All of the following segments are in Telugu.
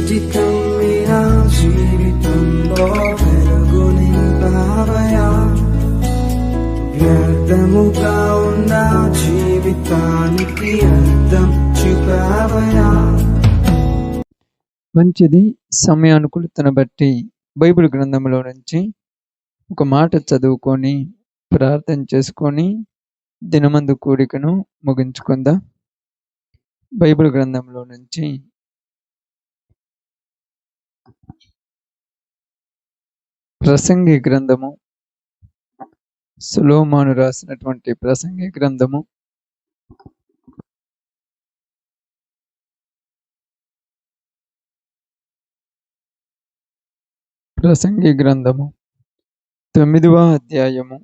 చిటికం నా జీవితంలో వెలుగు నింపావయా, వ్యర్థముగా ఉన్న జీవితానికి అర్థం చూపావయా. మంచిది. సమయానుకూలతను బట్టి బైబిల్ గ్రంథంలో నుంచి ఒక మాట చదువుకొని ప్రార్థన చేసుకొని దినమందు కూడికను ముగించుకుందాం. బైబిల్ గ్రంథంలో నుంచి ప్రసంగి గ్రంథము, సొలొమోను రాసినటువంటి ప్రసంగి గ్రంథము ప్రసంగి గ్రంథము 9వ అధ్యాయము,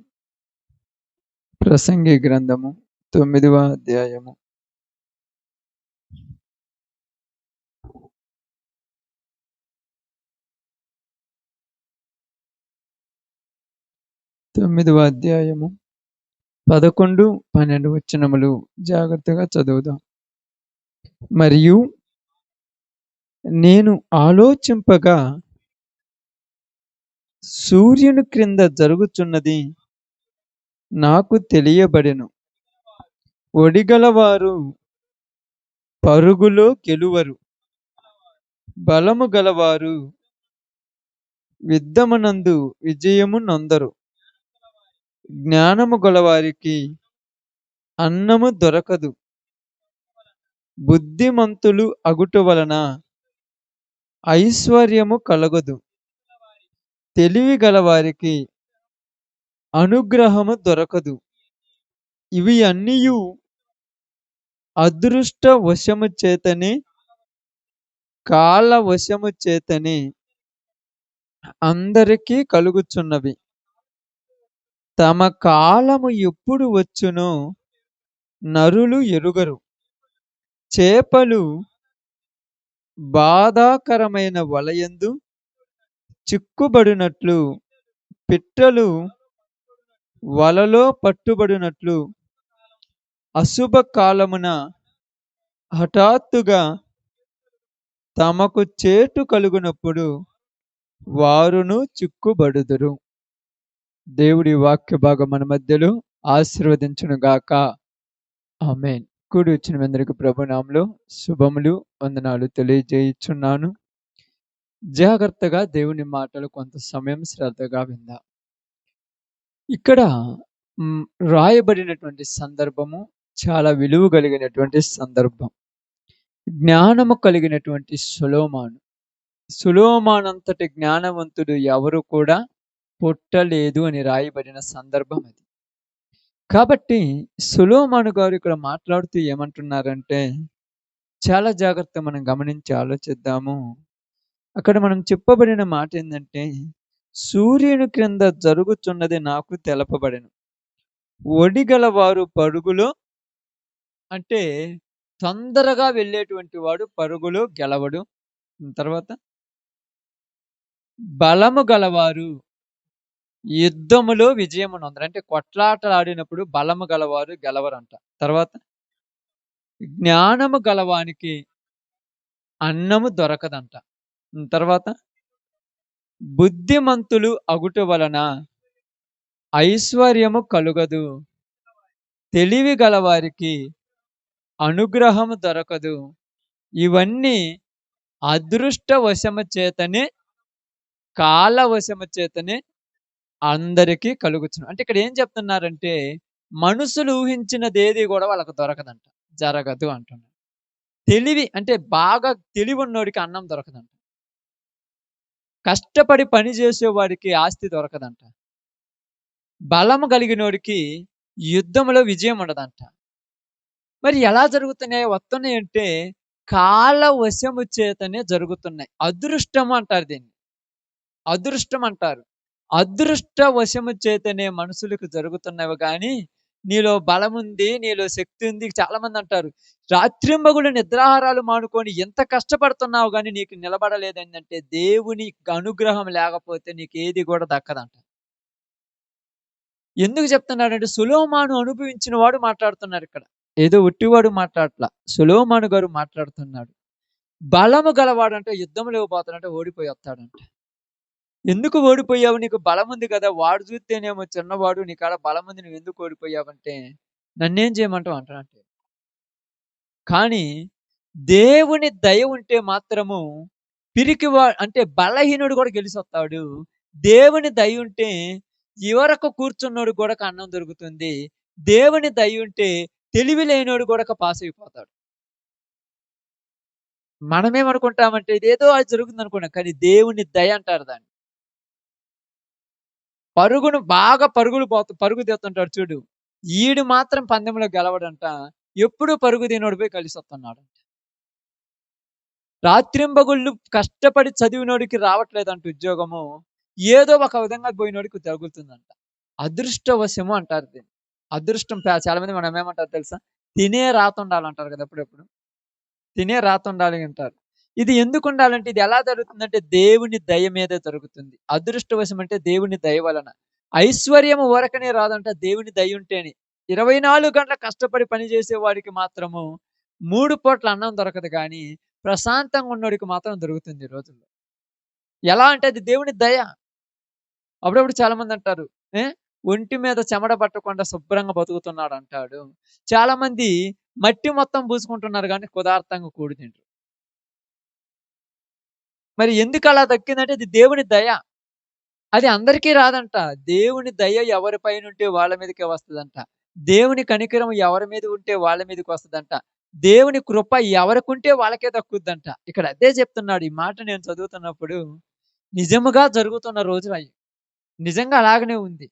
ప్రసంగి గ్రంథము 9వ అధ్యాయము 9వ అధ్యాయము 11, 12 వచనములు జాగ్రత్తగా చదువుదాం. మరియు నేను ఆలోచింపగా సూర్యుని క్రింద జరుగుచున్నది నాకు తెలియబడెను. ఒడిగలవారు పరుగులో గెలువరు, బలము గలవారు యుద్ధమునందు విజయము నొందరు. జ్ఞానము గలవారికి అన్నము దొరకదు, బుద్ధిమంతులు అగుట వలన ఐశ్వర్యము కలగదు. తెలివి గలవారికి అనుగ్రహము దొరకదు. ఇవి అన్నియు అదృష్ట వశము చేతనే, కాల వశము చేతనే అందరికీ కలుగుచున్నవి. తమ కాలము ఎప్పుడు వచ్చునో నరులు ఎరుగరు. చేపలు బాధాకరమైన వలయందు చిక్కుబడినట్లు, పిట్టలు వలలో పట్టుబడినట్లు అశుభ కాలమున హఠాత్తుగా తమకు చేటు కలుగునప్పుడు వారును చిక్కుబడుదురు. దేవుడి వాక్య భాగం మన మధ్యలో ఆశీర్వదించును గాక. ఆమేన్. కూడి వచ్చిన అందరికి ప్రభునామములో శుభములు, వందనాలు తెలియజేయుచున్నాను. జాగ్రత్తగా దేవుని మాటలు కొంత సమయం శ్రద్ధగా విందాం. ఇక్కడ రాయబడినటువంటి సందర్భము చాలా విలువ కలిగినటువంటి సందర్భం. జ్ఞానము కలిగినటువంటి సొలొమోను అంతటి జ్ఞానవంతుడు ఎవరు కూడా పుట్టలేదు అని రాయబడిన సందర్భం అది. కాబట్టి సొలొమోను గారు ఇక్కడ మాట్లాడుతూ ఏమంటున్నారంటే, చాలా జాగ్రత్త మనం గమనించి ఆలోచిద్దాము. అక్కడ మనం చెప్పబడిన మాట ఏంటంటే, సూర్యుని క్రింద జరుగుచున్నది నాకు తెలపబడెను. ఒడిగల వారు పరుగులో, అంటే తొందరగా వెళ్ళేటువంటి వాడు పరుగులో గెలవడు. తర్వాత బలము గలవారు యుద్ధములో విజయము నొందరు, అంటే కొట్లాటలు ఆడినప్పుడు బలము గలవారు గెలవరంట. తర్వాత జ్ఞానము గలవానికి అన్నము దొరకదంట. తర్వాత బుద్ధిమంతులు అగుట వలన ఐశ్వర్యము కలుగదు, తెలివి గలవారికి అనుగ్రహము దొరకదు. ఇవన్నీ అదృష్ట వశము చేతనే, కాల వశము చేతనే అందరికీ కలుగుచును. అంటే ఇక్కడ ఏం చెప్తున్నారంటే, మనుషులు ఊహించినది ఏది కూడా వాళ్ళకు దొరకదంట, జరగదు అంటున్నారు. తెలివి, అంటే బాగా తెలివి ఉన్నోడికి అన్నం దొరకదంట. కష్టపడి పని చేసేవాడికి ఆస్తి దొరకదంట. బలము కలిగినోడికి యుద్ధంలో విజయం ఉండదంట. మరి ఎలా వస్తున్నాయి అంటే కాల వశము చేతనే జరుగుతున్నాయి. అదృష్టము అంటారు దీన్ని, అదృష్టం అంటారు. అదృష్ట వశము చేతనే మనుషులకు జరుగుతున్నవి కానీ నీలో బలం ఉంది, నీలో శక్తి ఉంది. చాలా మంది అంటారు, రాత్రింబగులు నిద్రాహారాలు మానుకొని ఎంత కష్టపడుతున్నావు కానీ నీకు నిలబడలేదంటే దేవుని అనుగ్రహం లేకపోతే నీకు ఏది కూడా దక్కదంట. ఎందుకు చెప్తున్నాడంటే, సొలొమోను అనుభవించిన వాడు మాట్లాడుతున్నారు ఇక్కడ. ఏదో ఒట్టివాడు మాట్లాడట్లా, సొలొమోను గారు మాట్లాడుతున్నాడు. బలము గలవాడంటే యుద్ధంలోకి పోతాడంటే ఓడిపోయి వస్తాడంట. ఎందుకు ఓడిపోయావు? నీకు బలముంది కదా! వాడు చూస్తేనేమో చిన్నవాడు, నీ కాడ బలముంది నువ్వెందుకు ఓడిపోయావంటే, నన్నేం చేయమంటావు అంటాడంట. కానీ దేవుని దయ ఉంటే మాత్రము అంటే బలహీనుడు కూడా గెలిసొస్తాడు. దేవుని దయ ఉంటే చివరకు కూర్చున్నోడికి గూడాక అన్నం దొరుకుతుంది. దేవుని దయ ఉంటే తెలివి లేనోడు గూడాక పాస్ అయిపోతాడు. మనమేమనుకుంటామంటే ఇదేదో అది జరుగుతుందనుకున్నాం. కానీ దేవుని దయ అంటారు దాన్ని. బాగా పరుగు తీస్తుంటాడు చూడు. ఈడు మాత్రం పందెంలో గెలవడంట. ఎప్పుడూ పరుగు తీయనోడిపోయి కలిసొస్తున్నాడంట. రాత్రింబగళ్ళు కష్టపడి చదివినోడికి రావట్లేదంట ఉద్యోగము. ఏదో ఒక విధంగా పోయినోడికి తగులుతుందంట. అదృష్టవశము అంటారు దీన్ని. అదృష్టం చాలా మంది మనం ఏమంటారు తెలుసా? తినే రాతుండాలంటారు కదా! అప్పుడప్పుడు. తినే రాతుండాలి అంటారు. ఇది ఎందుకుండాలంటే ఇది ఎలా జరుగుతుందంటే దేవుని దయ మీదే జరుగుతుంది. అదృష్టవశం అంటే దేవుని దయ వలన. ఐశ్వర్యము ఊరకనే రాదంట దేవుని దయ ఉంటేనే. 24 గంటలు కష్టపడి పని చేసే వాడికి మాత్రము 3 పూట్ల అన్నం దొరకదు గానీ, ప్రశాంతంగా ఉన్నోడికి మాత్రం దొరుకుతుంది ఈ రోజుల్లో. ఎలా అంటే అది దేవుని దయ. అప్పుడప్పుడు చాలామంది అంటారు, ఒంటి మీద చెమట పట్టకుండా శుభ్రంగా బతుకుతున్నాడంటాడు. చాలామంది మట్టి మొత్తం పూసుకుంటున్నారు గానీ కుదార్తంగా కూడు తింటరు. మరి ఎందుకలా దక్కిందంటే అది దేవుని దయ. అది అందరికీ రాదంట. దేవుని దయ ఎవరి పైనుంటే వాళ్ళ మీదకే వస్తదంట. దేవుని కనికరం ఎవరి మీద ఉంటే వాళ్ళ మీదకొస్తదంట. దేవుని కృప ఎవరికుంటే వాళ్ళకే దక్కుద్దంట. ఇక్కడ అదే చెప్తున్నాడు. ఈ మాట నేను చదువుతున్నప్పుడు నిజముగా జరుగుతున్న రోజులయి. నిజంగా అలాగనే ఉంది.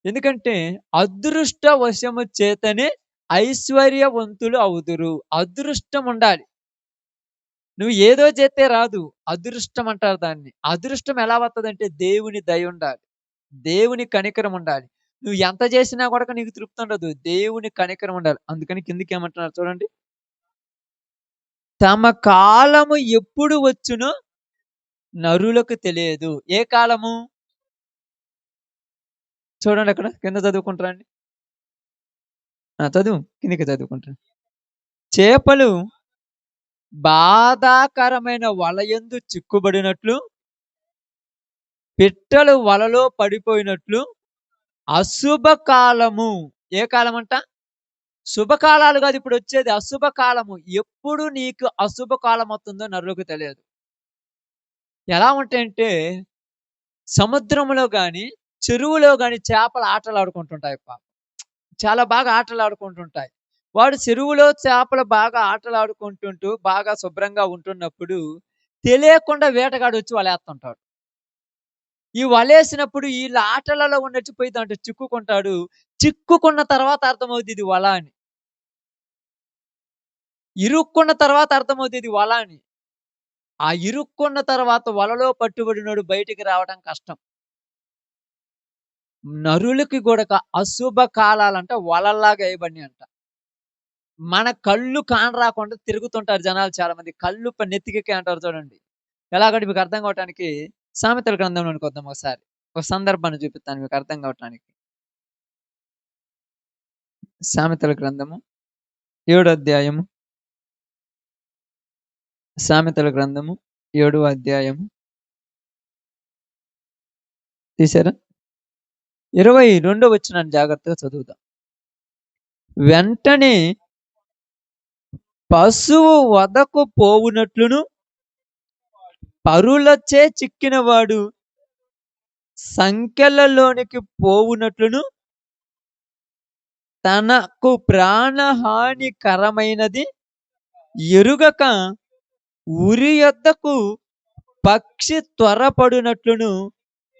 ఎందుకంటే అదృష్టవశము చేతనే ఐశ్వర్యవంతులు అవుదురు. అదృష్టం ఉండాలి. నువ్వు ఏదో చేస్తే రాదు. అదృష్టం అంటారు దాన్ని. అదృష్టం ఎలా వత్తదంటే దేవుని దయ ఉండాలి. దేవుని కనికరం ఉండాలి. నువ్వు ఎంత చేసినా గూడక నీకు తృప్తి ఉండదు. దేవుని కనికరం ఉండాలి. అందుకని కిందకేమంటున్నారు చూడండి. తమ కాలము ఎప్పుడు వచ్చునో నరులకు తెలియదు. ఏ కాలము? చూడండి అక్కడ కింద చదువుకుంటారండి. చదువు. కిందకి చదువుకుంటాను. చేపలు బాధాకరమైన వలయందు చిక్కుబడినట్లు, పిట్టలు వలలో పడిపోయినట్లు అశుభ కాలము. ఏ కాలమంట? శుభకాలాలు కాదు ఇప్పుడొచ్చేది. అశుభ కాలము. ఎప్పుడు నీకు అశుభ కాలం వస్తుందో నరులకు తెలియదు. ఎలా ఉంటాయంటే సముద్రంలో గాని, చెరువులో గాని చేపలు ఆటలాడుకుంటుంటాయి పాపం. చాలా బాగా ఆటలాడుకుంటుంటాయి. వాడు చెరువులో చేపలు బాగా ఆటలాడుకుంటుంటూ, బాగా శుభ్రంగా ఉంటున్నప్పుడు తెలియకుండా వేటగాడొచ్చి వలేస్తుంటాడు. ఈ వలేసినప్పుడు ఈళ్ళ ఆటలలో ఉన్నట్టు పోయి దాంట్లో చిక్కుకుంటాడు. చిక్కుకున్న తర్వాత అర్థమవుద్ది ఇది వల అని. ఇరుక్కున్న తర్వాత అర్థమవుద్ది ఇది వల అని. ఆ ఇరుక్కున్న తర్వాత వలలో పట్టుబడినోడు బయటికి రావడం కష్టం. నరులకి గూడక అశుభ కాలాలంట వలల్లాగా ఎయబడినియంట. మన కళ్ళు కానరాకుండా తిరుగుతుంటారు జనాలు చాలా మంది. కళ్ళు నెత్తికెక్కాయి అంటారు చూడండి. ఎలాగంటే మీకు అర్థం కావటానికి సామెతల గ్రంథంలోనికి వద్దాం ఒకసారి. ఒక సందర్భాన్ని చూపిస్తాను మీకు అర్థం కావటానికి. సామెతల గ్రంథము 7వ అధ్యాయము. సామెతల గ్రంథము 7వ అధ్యాయము. తీశారా? 22వ వచనాన్ని జాగ్రత్తగా చదువుదాం. వెంటనే పశువు వధకు పోవునట్లును పరులచే చిక్కినవాడు సంకెళ్ళలోనికి పోవునట్లును తనకు ప్రాణహానికరమైనది ఎరుగక ఉరి యొద్దకు పక్షి త్వరపడునట్లును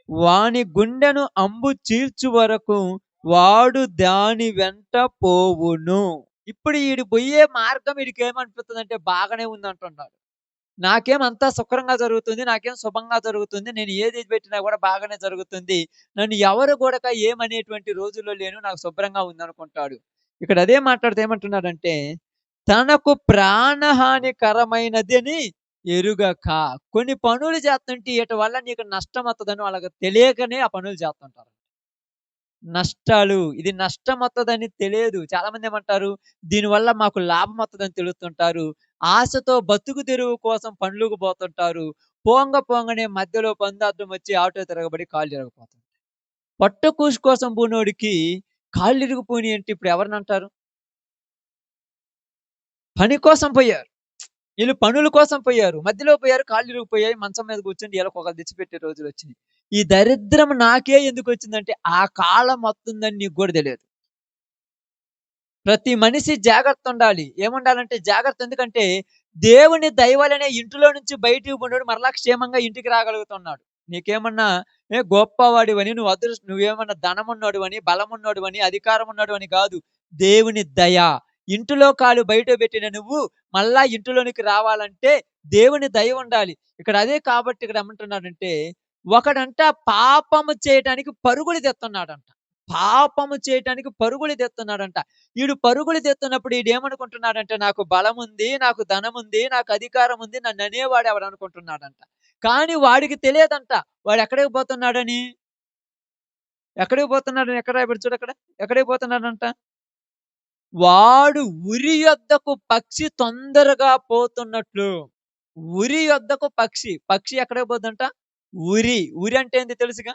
వాని గుండెను అంబు చీల్చు వరకు వాడు దాని వెంట పోవును. ఇప్పుడు ఈడు పోయే మార్గం ఈడికేమనిపిస్తుందంటే బాగానే ఉందంటున్నాడు. నాకేం అంతా సుఖంగా జరుగుతుంది. నాకేం శుభంగా జరుగుతుంది. నేను ఏది పెట్టినా కూడా బాగానే జరుగుతుంది. నన్ను ఎవరు గూడక ఏమనేటువంటి రోజుల్లో లేను. నాకు శుభ్రంగా ఉందనుకుంటాడు. ఇక్కడ అదే మాట్లాడితే ఏమంటున్నాడంటే, తనకు ప్రాణహానికరమైనదని ఎరుగక. కొన్ని పనులు చేస్తుంటే ఈట వల్ల నీకు నష్టం వత్తదని వాళ్ళకి తెలియకనే ఆ పనులు చేస్తుంటారు. నష్టాలు. ఇది నష్టం వత్తదని తెలియదు. చాలామంది ఏమంటారు, దీనివల్ల మాకు లాభం వత్తదని తెలుస్తుంటారు. ఆశతో బతుకు తెరువు కోసం పనులకు పోతుంటారు. పోంగనే మధ్యలో పందార్థం వచ్చి ఆటో తిరగబడి కాళ్ళు ఇరగపోతుంది. పొట్టకూసు కోసం పోనోడికి కాళ్ళు ఇరిగిపోయినయి అంటే ఇప్పుడు ఎవరినంటారు? పని కోసం పోయారు. ఈళ్ళు పనుల కోసం పోయారు. మధ్యలో పోయారు, కాళ్ళు ఇరిగిపోయాయి. మంచం మీద కూర్చొని ఈళ్ళకొకళ్ళు తెచ్చిపెట్టే రోజులొచ్చినియి. ఈ దరిద్రం నాకే ఎందుకొచ్చిందంటే, ఆ కాలం వస్తుందని నీకు గూడా తెలీదు. ప్రతి మనిషి జాగ్రత్తుండాలి. ఏముండాలంటే జాగ్రత్త ఎందుకంటే, దేవుని దయ వలనే ఇంటిలో నుంచి బయటికి పోయినోడు మరలా క్షేమంగా ఇంటికి రాగలుగుతున్నాడు. నీకేమన్నా గొప్పవాడివని, నువ్వేమన్నా ధనమున్నోడివని, బలమున్నోడివని, అధికారమున్నోడివని గాదు. దేవుని దయ. ఇంటిలో కాలు బయట పెట్టిన నువ్వు మళ్ళా ఇంటిలోనికి రావాలంటే దేవుని దయ ఉండాలి. ఇక్కడ అదే కాబట్టి ఇక్కడ ఏమంటున్నాడంటే, ఒకడంట పాపము చేయటానికి పరుగులు తెస్తున్నాడంట. పాపము చేయటానికి పరుగులు తెస్తున్నాడంట. ఈడు పరుగులు తెస్తున్నప్పుడు ఈడేమనుకుంటున్నాడంటే నాకు బలముంది, నాకు ధనముంది, నాకు అధికారముంది, నన్ననేవాడు ఎవడనుకుంటున్నాడంట. కానీ వాడికి తెలియదంట వాడెక్కడికి పోతున్నాడని. ఎక్కడికి పోతున్నాడని ఎక్కడ రాయబడి చూడక్కడ. ఎక్కడికి పోతున్నాడంట? వాడు ఉరి యొద్దకు పక్షి తొందరగా పోతున్నట్లు. ఉరి యొద్దకు పక్షి. పక్షి ఎక్కడికి పోద్దంట? ఉరి. ఉరి అంటే ఏంది తెలుసుగా?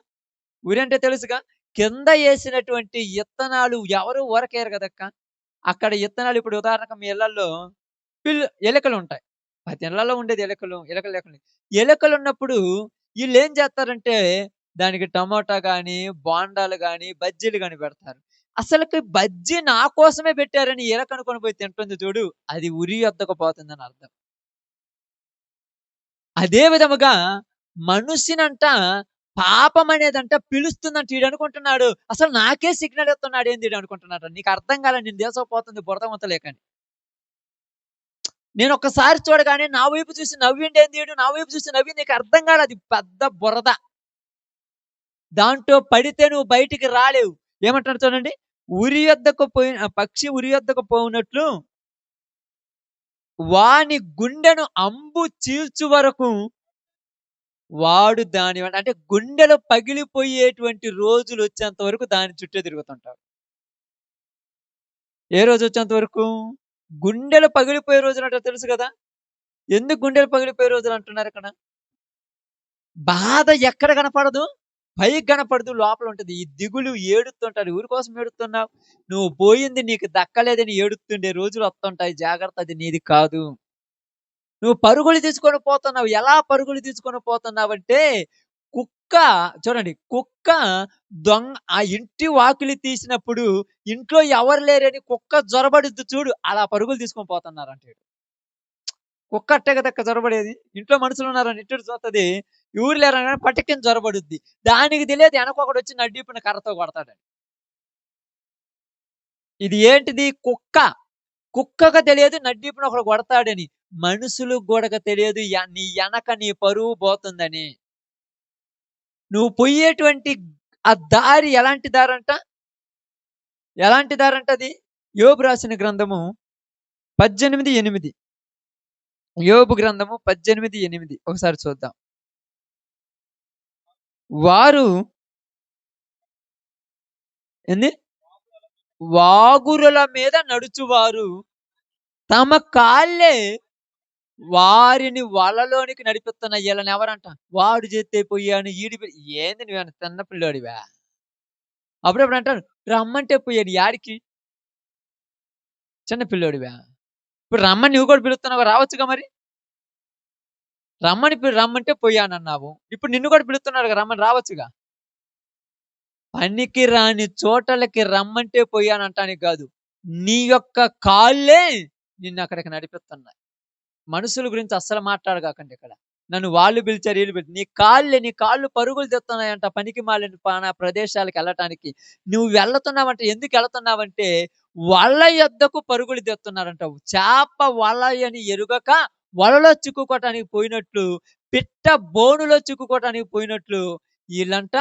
ఉరి అంటే తెలుసుగా? కింద ఏసినటువంటి ఇత్తనాలు ఎవరు ఊరకేయరు గదక్కా! అక్కడ ఇత్తనాలు ఇప్పుడు ఉదాహరణకు మీ ఇళ్ళల్లో ఎలకలుంటాయి. ప్రతి ఇళ్ళలో ఉండేది ఎలకలు. ఎలకలు లేకుండా ఎలకలున్నప్పుడు ఈళ్ళేం చేత్తారంటే, దానికి టమోటా గాని, బోండాలు గాని, బజ్జీలు గాని పెడతారు. అసలకి బజ్జీ నా కోసమే పెట్టారని ఎలకనుకొని పోయి తింటుంది చూడు, అది ఉరి యొద్దకు పోతుందని అర్థం. అదే విధముగా మనిషినంట పాపమనేదంట పిలుస్తుందంట. ఈడనుకుంటున్నాడు, అసలు నాకే సిగ్నల్ ఇస్తున్నాడేంది ఈడనుకుంటున్నాడంట. నీకు అర్థం కాలే నేను దేశపోతుంది బురద మూతలేకని. నేనొక్కసారి చూడగానే నా వైపు చూసి నవ్విండేంది ఈడు, నా వైపు చూసి నవ్వింది నీకు అర్థం కాలే. అది పెద్ద బురద. దాంట్లో పడితే నువ్వు బయటికి రాలేవు. ఏమంటాడు చూడండి. పక్షి ఉరి యొద్దకు పోవునట్లు వాని గుండెను అంబు చీల్చు వరకు వాడు దాని వెంట అంటే గుండెలో పగిలిపోయేటువంటి రోజులొచ్చేంత వరకు దాని చుట్టే తిరుగుతుంటాడు. ఏ రోజొచ్చేంత వరకు? గుండెలు పగిలిపోయే రోజులంటారు తెలుసు గదా! ఎందుకు గుండెలు పగిలిపోయే రోజులంటున్నారిక్కడ? బాధ ఎక్కడ కనపడదు? పైకి కనపడదు, లోపల ఉంటది. ఈ దిగులు ఏడుస్తుంటాడు. ఎవరి కోసం ఏడుస్తున్నావు? నువ్వు పోయింది నీకు దక్కలేదని ఏడుతుండే రోజులు వస్తుంటాయి. జాగ్రత్త అది నీది కాదు. నువ్వు పరుగులు తీసుకొని పోతున్నావు. ఎలా పరుగులు తీసుకొని పోతున్నావంటే, కుక్క చూడండి. కుక్క ఆ ఇంటి వాకిలి తీసినప్పుడు ఇంట్లో ఎవరు లేరని కుక్క జొరబడిద్ది చూడు. అలా పరుగులు తీసుకొని పోతున్నారంట ఈడు. కుక్క అట్టే కదక్క జొరబడేది. ఇంట్లో మనుషులున్నారని ఇటు చూస్తది. ఎవరు లేరనగానే పటక్కన జొరబడుద్ది. దానికి తెలియదు ఎనకొకడొచ్చి నడ్డిప్పున కర్రతో కొడతాడని. ఇది ఏంటిది? కుక్క. కుక్కకు తెలియదు నడ్డిప్పున ఒకడు కొడతాడని. మనుషులకు గూడక తెలియదు నీ ఎనక నీ పరువు పోతుందని. నువ్వు పొయ్యేటువంటి ఆ దారి ఎలాంటి దారంట? ఎలాంటి దారంటది? యోబు రాసిన గ్రంథము 18:8. యోబు గ్రంథము 18:8 ఒకసారి చూద్దాం. వారు ఏంది? వాగురుల మీద నడుచువారు తమ కాళ్ళే వారిని వలలోనికి నడిపిస్తున్న ఈళ్ళనెవరంట? వాడు చేత్తే పొయ్యాను ఏంది నువ్వేమైనా చిన్న పిల్లోడివా? అప్పుడప్పుడు అంటారు రమ్మంటే పొయ్యాను యాడికి? చిన్న పిల్లోడివా? ఇప్పుడు రమ్మని నువ్వు కూడా పిలుస్తున్నావు రావచ్చుగా మరి? రమ్మంటే పొయ్యానన్నావు. ఇప్పుడు నిన్ను కూడా పిలుస్తున్నాడుగా రమ్మని రావచ్చుగా? పనికి రాని చోటలకి రమ్మంటే పొయ్యానంటానికి గాదు. నీ యొక్క కాళ్ళే నిన్నక్కడికి నడిపిస్తున్నాయి. మనుషుల గురించి అస్సలు మాట్లాడగాకండి ఇక్కడ. నన్ను వాళ్ళు పిలిచారు, ఈళ్ళు పిలిచారు. నీ కాళ్ళు పరుగులు తీస్తున్నాయంట పనికిమాలిన ప్రదేశాలకెళ్ళటానికి. నువ్వు వెళ్తున్నావంటే ఎందుకెళ్తున్నావంటే వల యొద్దకు పరుగులు తీస్తున్నారంట. చేప వలయని ఎరుగక వలలో చిక్కుకోవటానికి పోయినట్లు, పిట్ట బోనులో చిక్కుకోవటానికి పోయినట్లు ఈళ్ళంట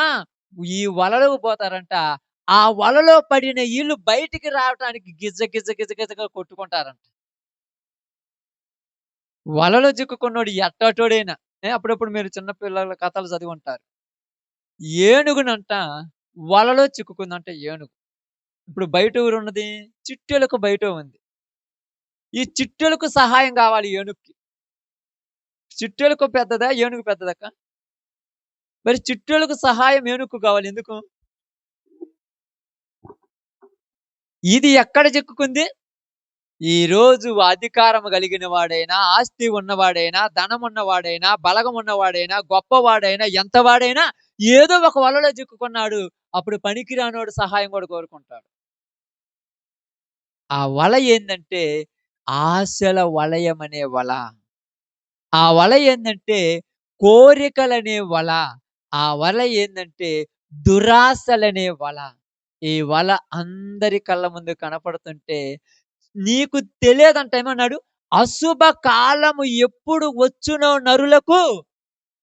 ఈ వలలోకి పోతారంట. ఆ వలలో పడిన ఈళ్ళు బయటికి రావటానికి గిజ కొట్టుకుంటారంట. వలలో చిక్కుకున్నోడు ఎట్టాటోడైనా అప్పుడప్పుడు మీరు చిన్న పిల్లల కథలు చదివుంటారు. ఏనుగునంట వలలో చిక్కుకుందంట ఏనుగు. ఇప్పుడు బయట ఊరున్నది చిట్టెలకు బయట ఉంది. ఈ చిట్టెలకు సహాయం కావాలి ఏనుగుకి. చిట్టెలుక పెద్దదా? ఏనుగు పెద్దదక్క? మరి చిట్టెలకు సహాయం ఏనుగుకు కావాలి. ఎందుకు? ఇది ఎక్కడ చిక్కుకుంది? ఈరోజు అధికారం కలిగిన వాడైనా, ఆస్తి ఉన్నవాడైనా, ధనం ఉన్నవాడైనా, బలగం ఉన్నవాడైనా, గొప్పవాడైనా, ఎంతవాడైనా ఏదో ఒక వలలో చిక్కుకున్నాడు. అప్పుడు పనికిరానోడు సహాయం కూడా కోరుకుంటాడు. ఆ వల ఏందంటే ఆశల వలయం అనే వల. ఆ వల ఏందంటే కోరికలనే వల. ఆ వల ఏందంటే దురాశలనే వల. ఈ వల అందరి కళ్ళ ముందు కనపడుతుంటే నీకు తెలియదంట. ఏమన్నాడు? అశుభ కాలము ఎప్పుడు వచ్చునో నరులకు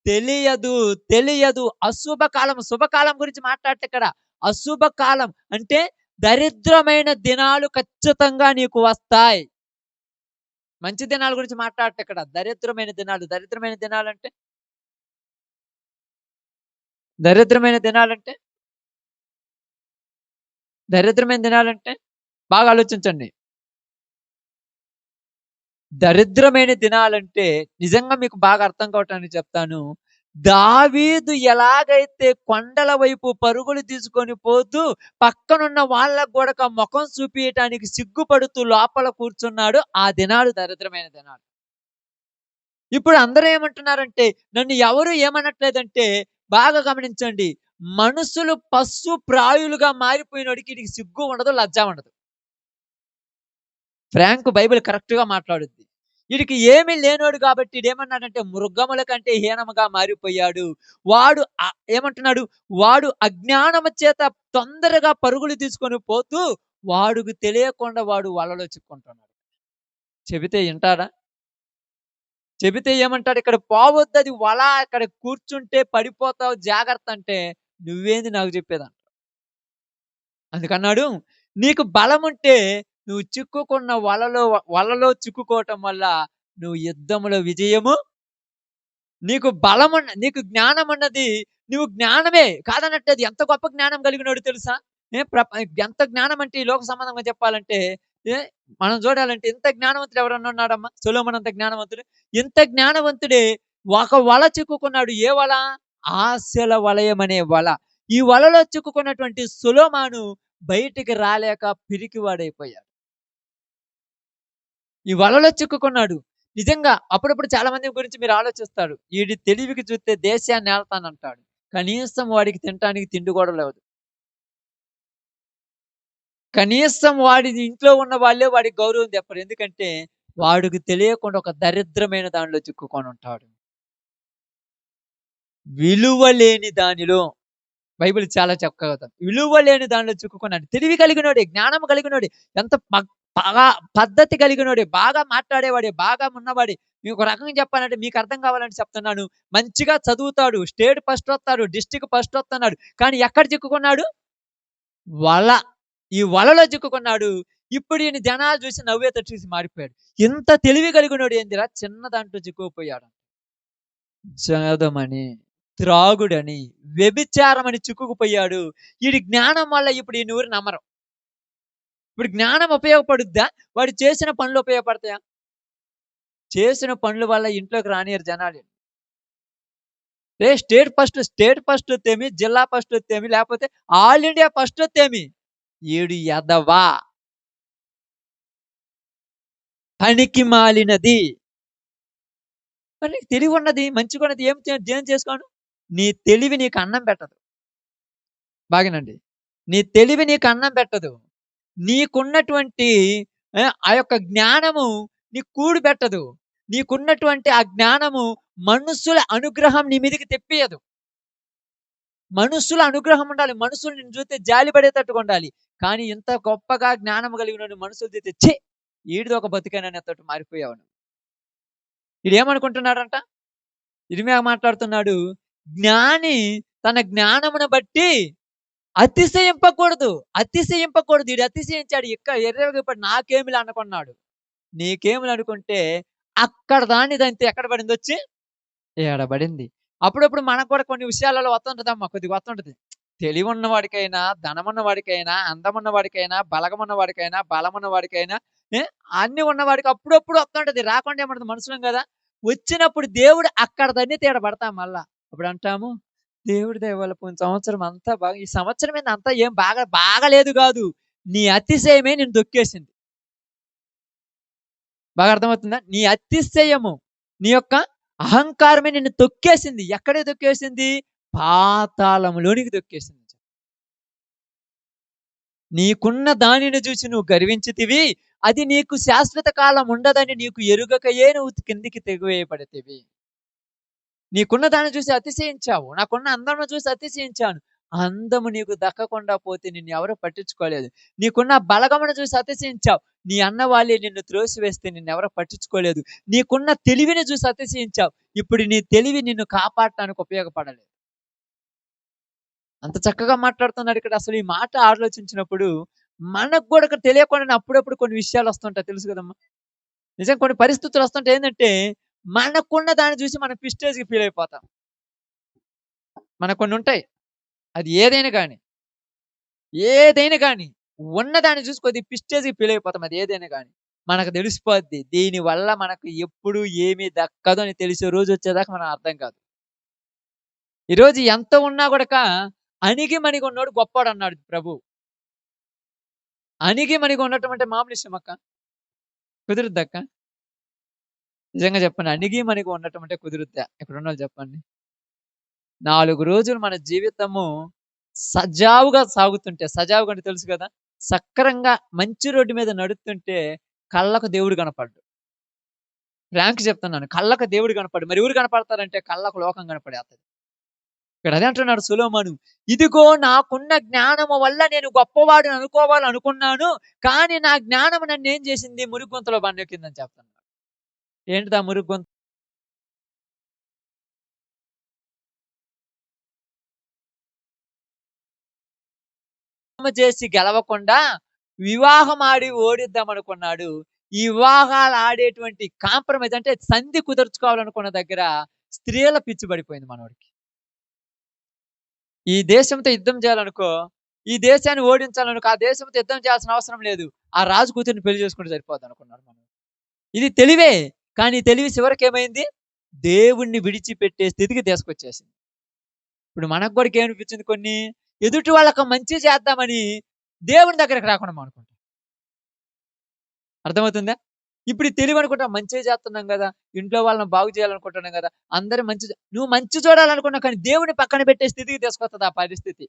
తెలియదు. తెలియదు. అశుభ కాలం, శుభకాలం గురించి మాట్లాడట్లే ఇక్కడ. అశుభ కాలం అంటే దరిద్రమైన దినాలు ఖచ్చితంగా నీకు వస్తాయి. మంచి దినాల గురించి మాట్లాడట్లే ఇక్కడ. దరిద్రమైన దినాలు. దరిద్రమైన దినాలంటే దరిద్రమైన దినాలంటే దరిద్రమైన దినాలంటే బాగా ఆలోచించండి. దరిద్రమైన దినాలంటే నిజంగా మీకు బాగా అర్థం కావటానికి చెప్తాను. దావీదు ఎలాగైతే కొండల వైపు పరుగులు తీసుకొని పోతూ పక్కనున్న వాళ్ళకు గూడక మొఖం చూపియటానికి సిగ్గుపడుతూ లోపల కూర్చున్నాడో ఆ దినాలు దరిద్రమైన దినాలు. ఇప్పుడు అందరూ ఏమంటున్నారంటే నన్ను ఎవరు ఏమనట్లేదంటే బాగా గమనించండి. మనుషులు పశు ప్రాయులుగా మారిపోయినోడికి ఈడికి సిగ్గు ఉండదు, లజ్జ ఉండదు. ఫ్రాంక్ బైబిల్ కరెక్ట్‌గా మాట్లాడుద్ది. ఈడికి ఏమీ లేనోడు కాబట్టి ఈడేమన్నాడంటే మృగముల కంటే హీనముగా మారిపోయాడు. వాడు ఏమంటున్నాడు? వాడు అజ్ఞానము చేత తొందరగా పరుగులు తీసుకొని పోతూ వాడుకు తెలియకుండా వాడు వలలో చిక్కుంటున్నాడు. చెబితే ఇంటాడా? చెబితే ఏమంటాడు? ఇక్కడ పోవద్దది వల, అక్కడ కూర్చుంటే పడిపోతావు జాగ్రత్త అంటే నువ్వేంది నాకు చెప్పేదంట. అందుకన్నాడు నీకు బలముంటే నువ్వు చిక్కుకున్న వలలో చిక్కుకోవటం వల్ల నువ్వు యుద్ధములో విజయము, నీకు జ్ఞానం ఉన్నది. నువ్వు జ్ఞానమే కాదనట్లేదు. ఎంత గొప్ప జ్ఞానం కలిగినోడు తెలుసా? ఏ ప్రప ఎంత జ్ఞానం అంటే ఈ లోక సంబంధంగా చెప్పాలంటే ఏ మనం చూడాలంటే ఇంత జ్ఞానవంతుడు ఎవరన్నా ఉన్నాడమ్మా? సొలొమోను అంత జ్ఞానవంతుడు. ఇంత జ్ఞానవంతుడే ఒక వల చిక్కుకున్నాడు. ఏ వల? ఆశల వలయం అనే వల. ఈ వలలో చిక్కుకున్నటువంటి సొలొమోను బయటికి రాలేక పిరికివాడైపోయాడు. ఈ వలలో చిక్కుకున్నాడు. నిజంగా అప్పుడప్పుడు చాలా మంది గురించి మీరు ఆలోచిస్తారు. ఈడి తెలివికి చూస్తే దేశాన్ని ఏలతానంటాడు. కనీసం వాడికి తినటానికి తిండి కూడా లేదు. కనీసం వాడి ఇంట్లో ఉన్న వాళ్ళే వాడికి గౌరవం చెప్పరు. ఎందుకంటే వాడికి తెలియకుండా ఒక దరిద్రమైన దానిలో చిక్కుకొని ఉంటాడు. విలువ లేని దానిలో బైబిల్ చాలా చక్కగా విలువ లేని దానిలో చిక్కుకున్నాడు. తెలివి కలిగినోడే, జ్ఞానం కలిగినోడే, ఎంత బాగా పద్ధతి కలిగినోడే, బాగా మాట్లాడేవాడే, బాగా ఉన్నవాడే. మీకు ఒక రకంగా చెప్పాలంటే మీకు అర్థం కావాలని చెప్తున్నాను. మంచిగా చదువుతాడు, స్టేట్ ఫస్ట్ వస్తాడు, డిస్ట్రిక్ట్ ఫస్ట్ వస్తున్నాడు. కానీ ఎక్కడ చిక్కుకున్నాడు? వల. ఈ వలలో చిక్కుకున్నాడు. ఇప్పుడు ఈయన జనాలు చూసి నవ్వేత చూసి మారిపోయాడు. ఇంత తెలివి కలిగినోడు ఏందిరా చిన్న దాంట్లో చిక్కుకుపోయాడు. జగదమని, త్రాగుడని, వ్యభిచారమని చిక్కుకుపోయాడు. ఈడి జ్ఞానం వల్ల ఇప్పుడు ఈ నూరు నమ్మరు. ఇప్పుడు జ్ఞానం ఉపయోగపడుద్దా? వాడు చేసిన పనులు ఉపయోగపడతాయా? చేసిన పనుల వల్ల ఇంట్లోకి రానియరు జనాలు. స్టేట్ ఫస్ట్ తెమి, జిల్లా ఫస్ట్ తెమి, లేకపోతే ఆల్ ఇండియా ఫస్ట్ తెమి. ఈడు ఎదవా, పనికి మాలినది. మరి నీకు తెలివి ఉన్నది, మంచిగా ఉన్నది, ఏం చేసుకోను? నీ తెలివి నీకు అన్నం పెట్టదు. బాగానండి. నీ తెలివి నీకు అన్నం పెట్టదు. నీకున్నటువంటి ఆ యొక్క జ్ఞానము నీకు కూడు పెట్టదు. నీకున్నటువంటి ఆ జ్ఞానము మనుషుల అనుగ్రహం నీ మీదకి తెప్పియదు. మనుషుల అనుగ్రహం ఉండాలి. మనుషులు నిన్ను చూస్తే జాలి పడేటట్టుగా ఉండాలి. కానీ ఇంత గొప్పగా జ్ఞానం కలిగిన మనుషులు చూస్తే ఛీ ఈడిది ఒక బతికేననేటట్టు మారిపోయావు నువ్వు. ఈడేమనుకుంటున్నాడంట? ఇర్మీయా మాట్లాడుతున్నాడు. జ్ఞాని తన జ్ఞానమును బట్టి అతిశయింపకూడదు. అతిశయింపకూడదు. ఈడు అతిశయించాడు. ఎర్రగా నాకేమిలే అనుకున్నాడు. నీకేమిలే అనుకుంటే అక్కడ దానిదంతే ఎక్కడ పడింది వచ్చి? ఏడబడింది. అప్పుడప్పుడు మనకు కూడా కొన్ని విషయాలలో వస్తుంటదమ్మా. కొద్దిగా వస్తుంటది. తెలివున్న వాడికైనా, ధనమున్న వాడికైనా, అందమున్న వాడికైనా, బలగమున్న వాడికైనా, బలమున్న వాడికైనా ఏ అన్నీ ఉన్నవాడికి అప్పుడప్పుడు వస్తుంటది. రాకుండా ఏముండదు, మనుషులం గదా! వచ్చినప్పుడు దేవుడు అక్కడిదన్నీ తీడ పడతాం మళ్ళా. అప్పుడు అంటాము, దేవుడి దయ వల్ల పోయిన సంవత్సరం అంతా బాగా, ఈ సంవత్సరం ఏంది అంతా ఏం బాగాలేదు గాదు. నీ అతిశయమే నిన్ను దొక్కేసింది. బాగా అర్థమవుతుందా? నీ అతిశయము, నీ యొక్క అహంకారమే నిన్ను తొక్కేసింది. ఎక్కడికి తొక్కేసింది? పాతాళంలోనికి తొక్కేసింది. నీకున్న దానిని చూసి నువ్వు గర్వించితివి. అది నీకు శాశ్వత కాలం ఉండదని నీకు ఎరుగకయే నువ్వు కిందికి తెగివేయబడితివి. నీకున్న దాన్ని చూసి అతిశయించావు. నాకున్న అందమును చూసి అతిశయించాను. ఆ అందము నీకు దక్కకుండా పోతే నిన్నెవరు పట్టించుకోలేదు. నీకున్న బలగమును చూసి అతిశయించావు. నీ అన్నవాళ్ళే నిన్ను త్రోసివేస్తే నిన్నెవరు పట్టించుకోలేదు. నీకున్న తెలివిని చూసి అతిశయించావు. ఇప్పుడు నీ తెలివి నిన్ను కాపాడటానికి ఉపయోగపడలేదు. అంత చక్కగా మాట్లాడుతున్నాడు ఇక్కడ. అసలు ఈ మాట ఆలోచించినప్పుడు మనకు కూడా తెలియకుండానే అప్పుడప్పుడు కొన్ని విషయాలు వస్తుంటాయి, తెలుసు కదమ్మా. నిజంగా కొన్ని పరిస్థితులు వస్తుంటాయి. ఏంటంటే మనకున్న దాన్ని చూసి మనం ప్రెస్టేజ్‌కి ఫీల్ అయిపోతాం. మనకు కొన్ని ఉంటాయి. అది ఏదైనా గాని ఉన్నదాన్ని చూసి కొద్దిగా ప్రెస్టేజ్‌కి ఫీల్ అయిపోతాం. అది ఏదైనా గాని. మనకు తెలిసిపోద్ది. దీనివల్ల మనకు ఎప్పుడు ఏమీ దక్కదు అని తెలిసే రోజు వచ్చేదాకా మనకు అర్థం కాదు. ఈరోజు ఎంత ఉన్నా గూడక అణిగిమణిగి ఉన్నోడు గొప్పోడన్నాడు ప్రభువు. అణిగిమణిగి ఉండటం అంటే మామూలు విషయమక్క? కుదురుద్దక్క? నిజంగా చెప్పండి. అణిగిమణిగి ఉండటం అంటే కుదురుద్దా? ఇక్కడున్నోళ్ళు చెప్పండి. 4 రోజులు మన జీవితము సజావుగా సాగుతుంటే, సజావుగా అంటే తెలుసు కదా! సక్రంగా మంచి రోడ్డు మీద నడుస్తుంటే కళ్ళకు దేవుడు కనపడ్డు. ఫ్రాంక్ చెప్తున్నాను. కళ్ళకు దేవుడు కనపడ్డు. మరి ఎవరు కనపడతారంటే కళ్ళకు లోకం కనపడేస్తది. ఇక్కడ అదే అంటున్నాడు సొలొమోను. ఇదిగో నాకున్న జ్ఞానము వల్ల నేను గొప్పవాడిని అనుకోవాలనుకున్నాను. కానీ నా జ్ఞానము నన్నేం చేసింది? మురుగుంతలో బండెక్కిందని చెప్తున్నాడు. ఏంటిది ఆ మురుగుంత? చేసి గెలవకుండా వివాహం ఆడి ఓడిద్దాం అనుకున్నాడు. ఈ వివాహాలు ఆడేటువంటి కాంప్రమైజ్ అంటే సంధి కుదుర్చుకోవాలనుకున్న దగ్గర స్త్రీల పిచ్చి పడిపోయింది మనోడికి. ఈ దేశంతో యుద్ధం చేయాలనుకో, ఈ దేశాన్ని ఓడించాలనుకో, ఆ దేశంతో యుద్ధం చేయాల్సిన అవసరం లేదు. ఆ రాజు కూతురిని పెళ్లి చేసుకుంటే సరిపోద్దనుకున్నాడు మనోడు. ఇది తెలివే. కానీ ఈ తెలివి చివరికేమైంది? దేవుణ్ణి విడిచిపెట్టే స్థితికి తీసుకొచ్చేసింది. ఇప్పుడు మనకు కూడా ఏమనిపించింది కొన్ని, ఎదుటి వాళ్ళకి మంచి చేద్దామని దేవుని దగ్గరికి రాకుండా మానుకుంటాం. అర్థమవుతుందా? ఇప్పుడు ఈ తెలివి అనుకుంటాం మంచే చేస్తున్నాం గదా! ఇంట్లో వాళ్ళని బాగు చేయాలనుకుంటున్నాం గదా! అందరూ నువ్వు మంచి చూడాలనుకున్నావు కానీ దేవుడిని పక్కన పెట్టే స్థితికి తీసుకొస్తది ఆ పరిస్థితి.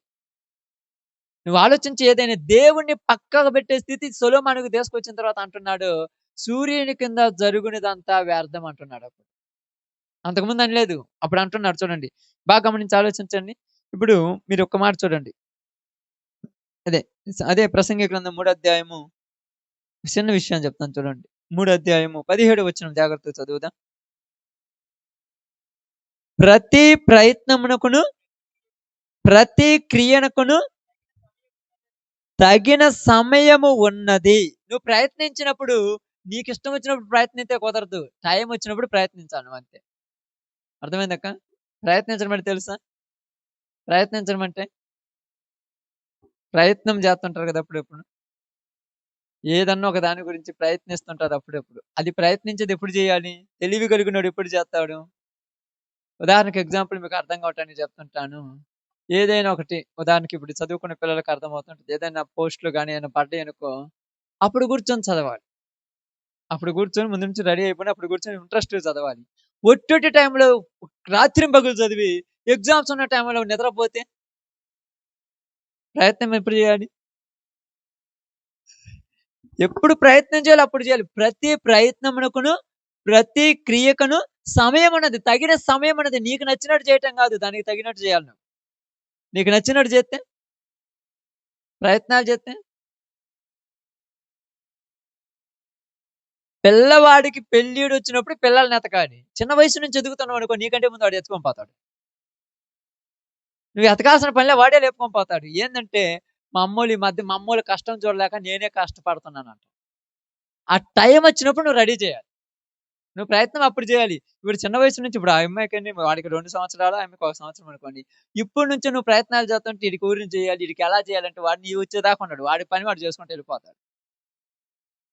నువ్వు ఆలోచించి ఏదైనా దేవుడిని పక్కకు పెట్టే స్థితి సొలొమోనుకు తీసుకొచ్చిన తర్వాత అంటున్నాడు, సూర్యుని కింద జరుగునిదంతా వ్యర్థం అంటున్నాడు అప్పుడు. అంతకుముందు అనలేదు. అప్పుడు అంటున్నాడు చూడండి. బాగా గమనించి ఆలోచించండి. ఇప్పుడు మీరు ఒక్క మాట చూడండి. అదే అదే ప్రసంగి గ్రంథం 3 అధ్యాయము చిన్న విషయం చెప్తాను చూడండి. 3 అధ్యాయము 17 వచనం జాగ్రత్తగా చదువుదాం. ప్రతి ప్రయత్నమునకును, ప్రతి క్రియనకును తగిన సమయము ఉన్నది. నువ్వు ప్రయత్నించినప్పుడు నీకిష్టం వచ్చినప్పుడు ప్రయత్నిస్తే కుదరదు. టైం వచ్చినప్పుడు ప్రయత్నించాలి నువ్వంతే. అర్థమైందక్క? ప్రయత్నించడం అంటే తెలుసా? ప్రయత్నించడం అంటే ప్రయత్నం చేస్తుంటారు కదా అప్పుడప్పుడు. ఏదన్నా ఒక దాని గురించి ప్రయత్నిస్తుంటారు అప్పుడప్పుడు. అది ప్రయత్నించేది ఎప్పుడు చేయాలి? తెలివి కలిగినోడు ఎప్పుడు చేస్తాడు? ఉదాహరణకు ఎగ్జాంపుల్ మీకు అర్థం కావటానికి చెప్తుంటాను. ఏదైనా ఒకటి ఉదాహరణకి ఇప్పుడు చదువుకునే పిల్లలకి అర్థమవుతుంటది. ఏదైనా పోస్ట్‌లు గాని ఏమైనా పడ్డాయనుకో, అప్పుడు కూర్చొని చదవాలి. అప్పుడు కూర్చొని ముందు నుంచి రెడీ అయిపోయి అప్పుడు కూర్చొని ఇంట్రెస్ట్‌గా చదవాలి. ఒట్టొట్టి టైంలో రాత్రింబగళ్ళు చదివి ఎగ్జామ్స్ ఉన్న టైంలో నిద్రపోతే ప్రయత్నం ఎప్పుడు చేయాలి? ఎప్పుడు ప్రయత్నం చేయాలో అప్పుడు చేయాలి. ప్రతి ప్రయత్నమునకును, ప్రతి క్రియకును సమయం ఉన్నది. తగిన సమయం ఉన్నది. నీకు నచ్చినట్టు చేయటం కాదు. దానికి తగినట్టు చేయాలి నువ్వు. నీకు నచ్చినట్టు చేస్తే, ప్రయత్నాలు చేస్తే పిల్లవాడికి పెళ్ళీడొచ్చినప్పుడు పిల్లల్ని ఎతకాలి. చిన్న వయసు నుంచి ఎదుగుతున్నావనుకో నీకంటే ముందు వాడు ఎత్తుకొని పోతాడు. నువ్వు ఎతకాల్సిన పనిలే వాడే లేపుకొని పోతాడు. ఏందంటే మా అమ్మోళ్ళు కష్టం చూడలేక నేనే కష్టపడుతున్నానంట. ఆ టైం వచ్చినప్పుడు నువ్వు రెడీ చేయాలి. నువ్వు ప్రయత్నం అప్పుడు చేయాలి. ఇప్పుడు చిన్న వయసు నుంచి ఇప్పుడు ఆ అమ్మాయికండి వాడికి 2 సంవత్సరాలు, ఆ అమ్మాయికి 1 సంవత్సరం అనుకోండి. ఇప్పటి నుంచే నువ్వు ప్రయత్నాలు చేస్తుంటే ఈడికి ఊరిని చేయాలి, ఈడికి ఎలా చేయాలంటే వాడు నీవు వచ్చేదాకా ఉండడు. వాడి పని వాడు చేసుకుంటూ వెళ్ళిపోతాడు.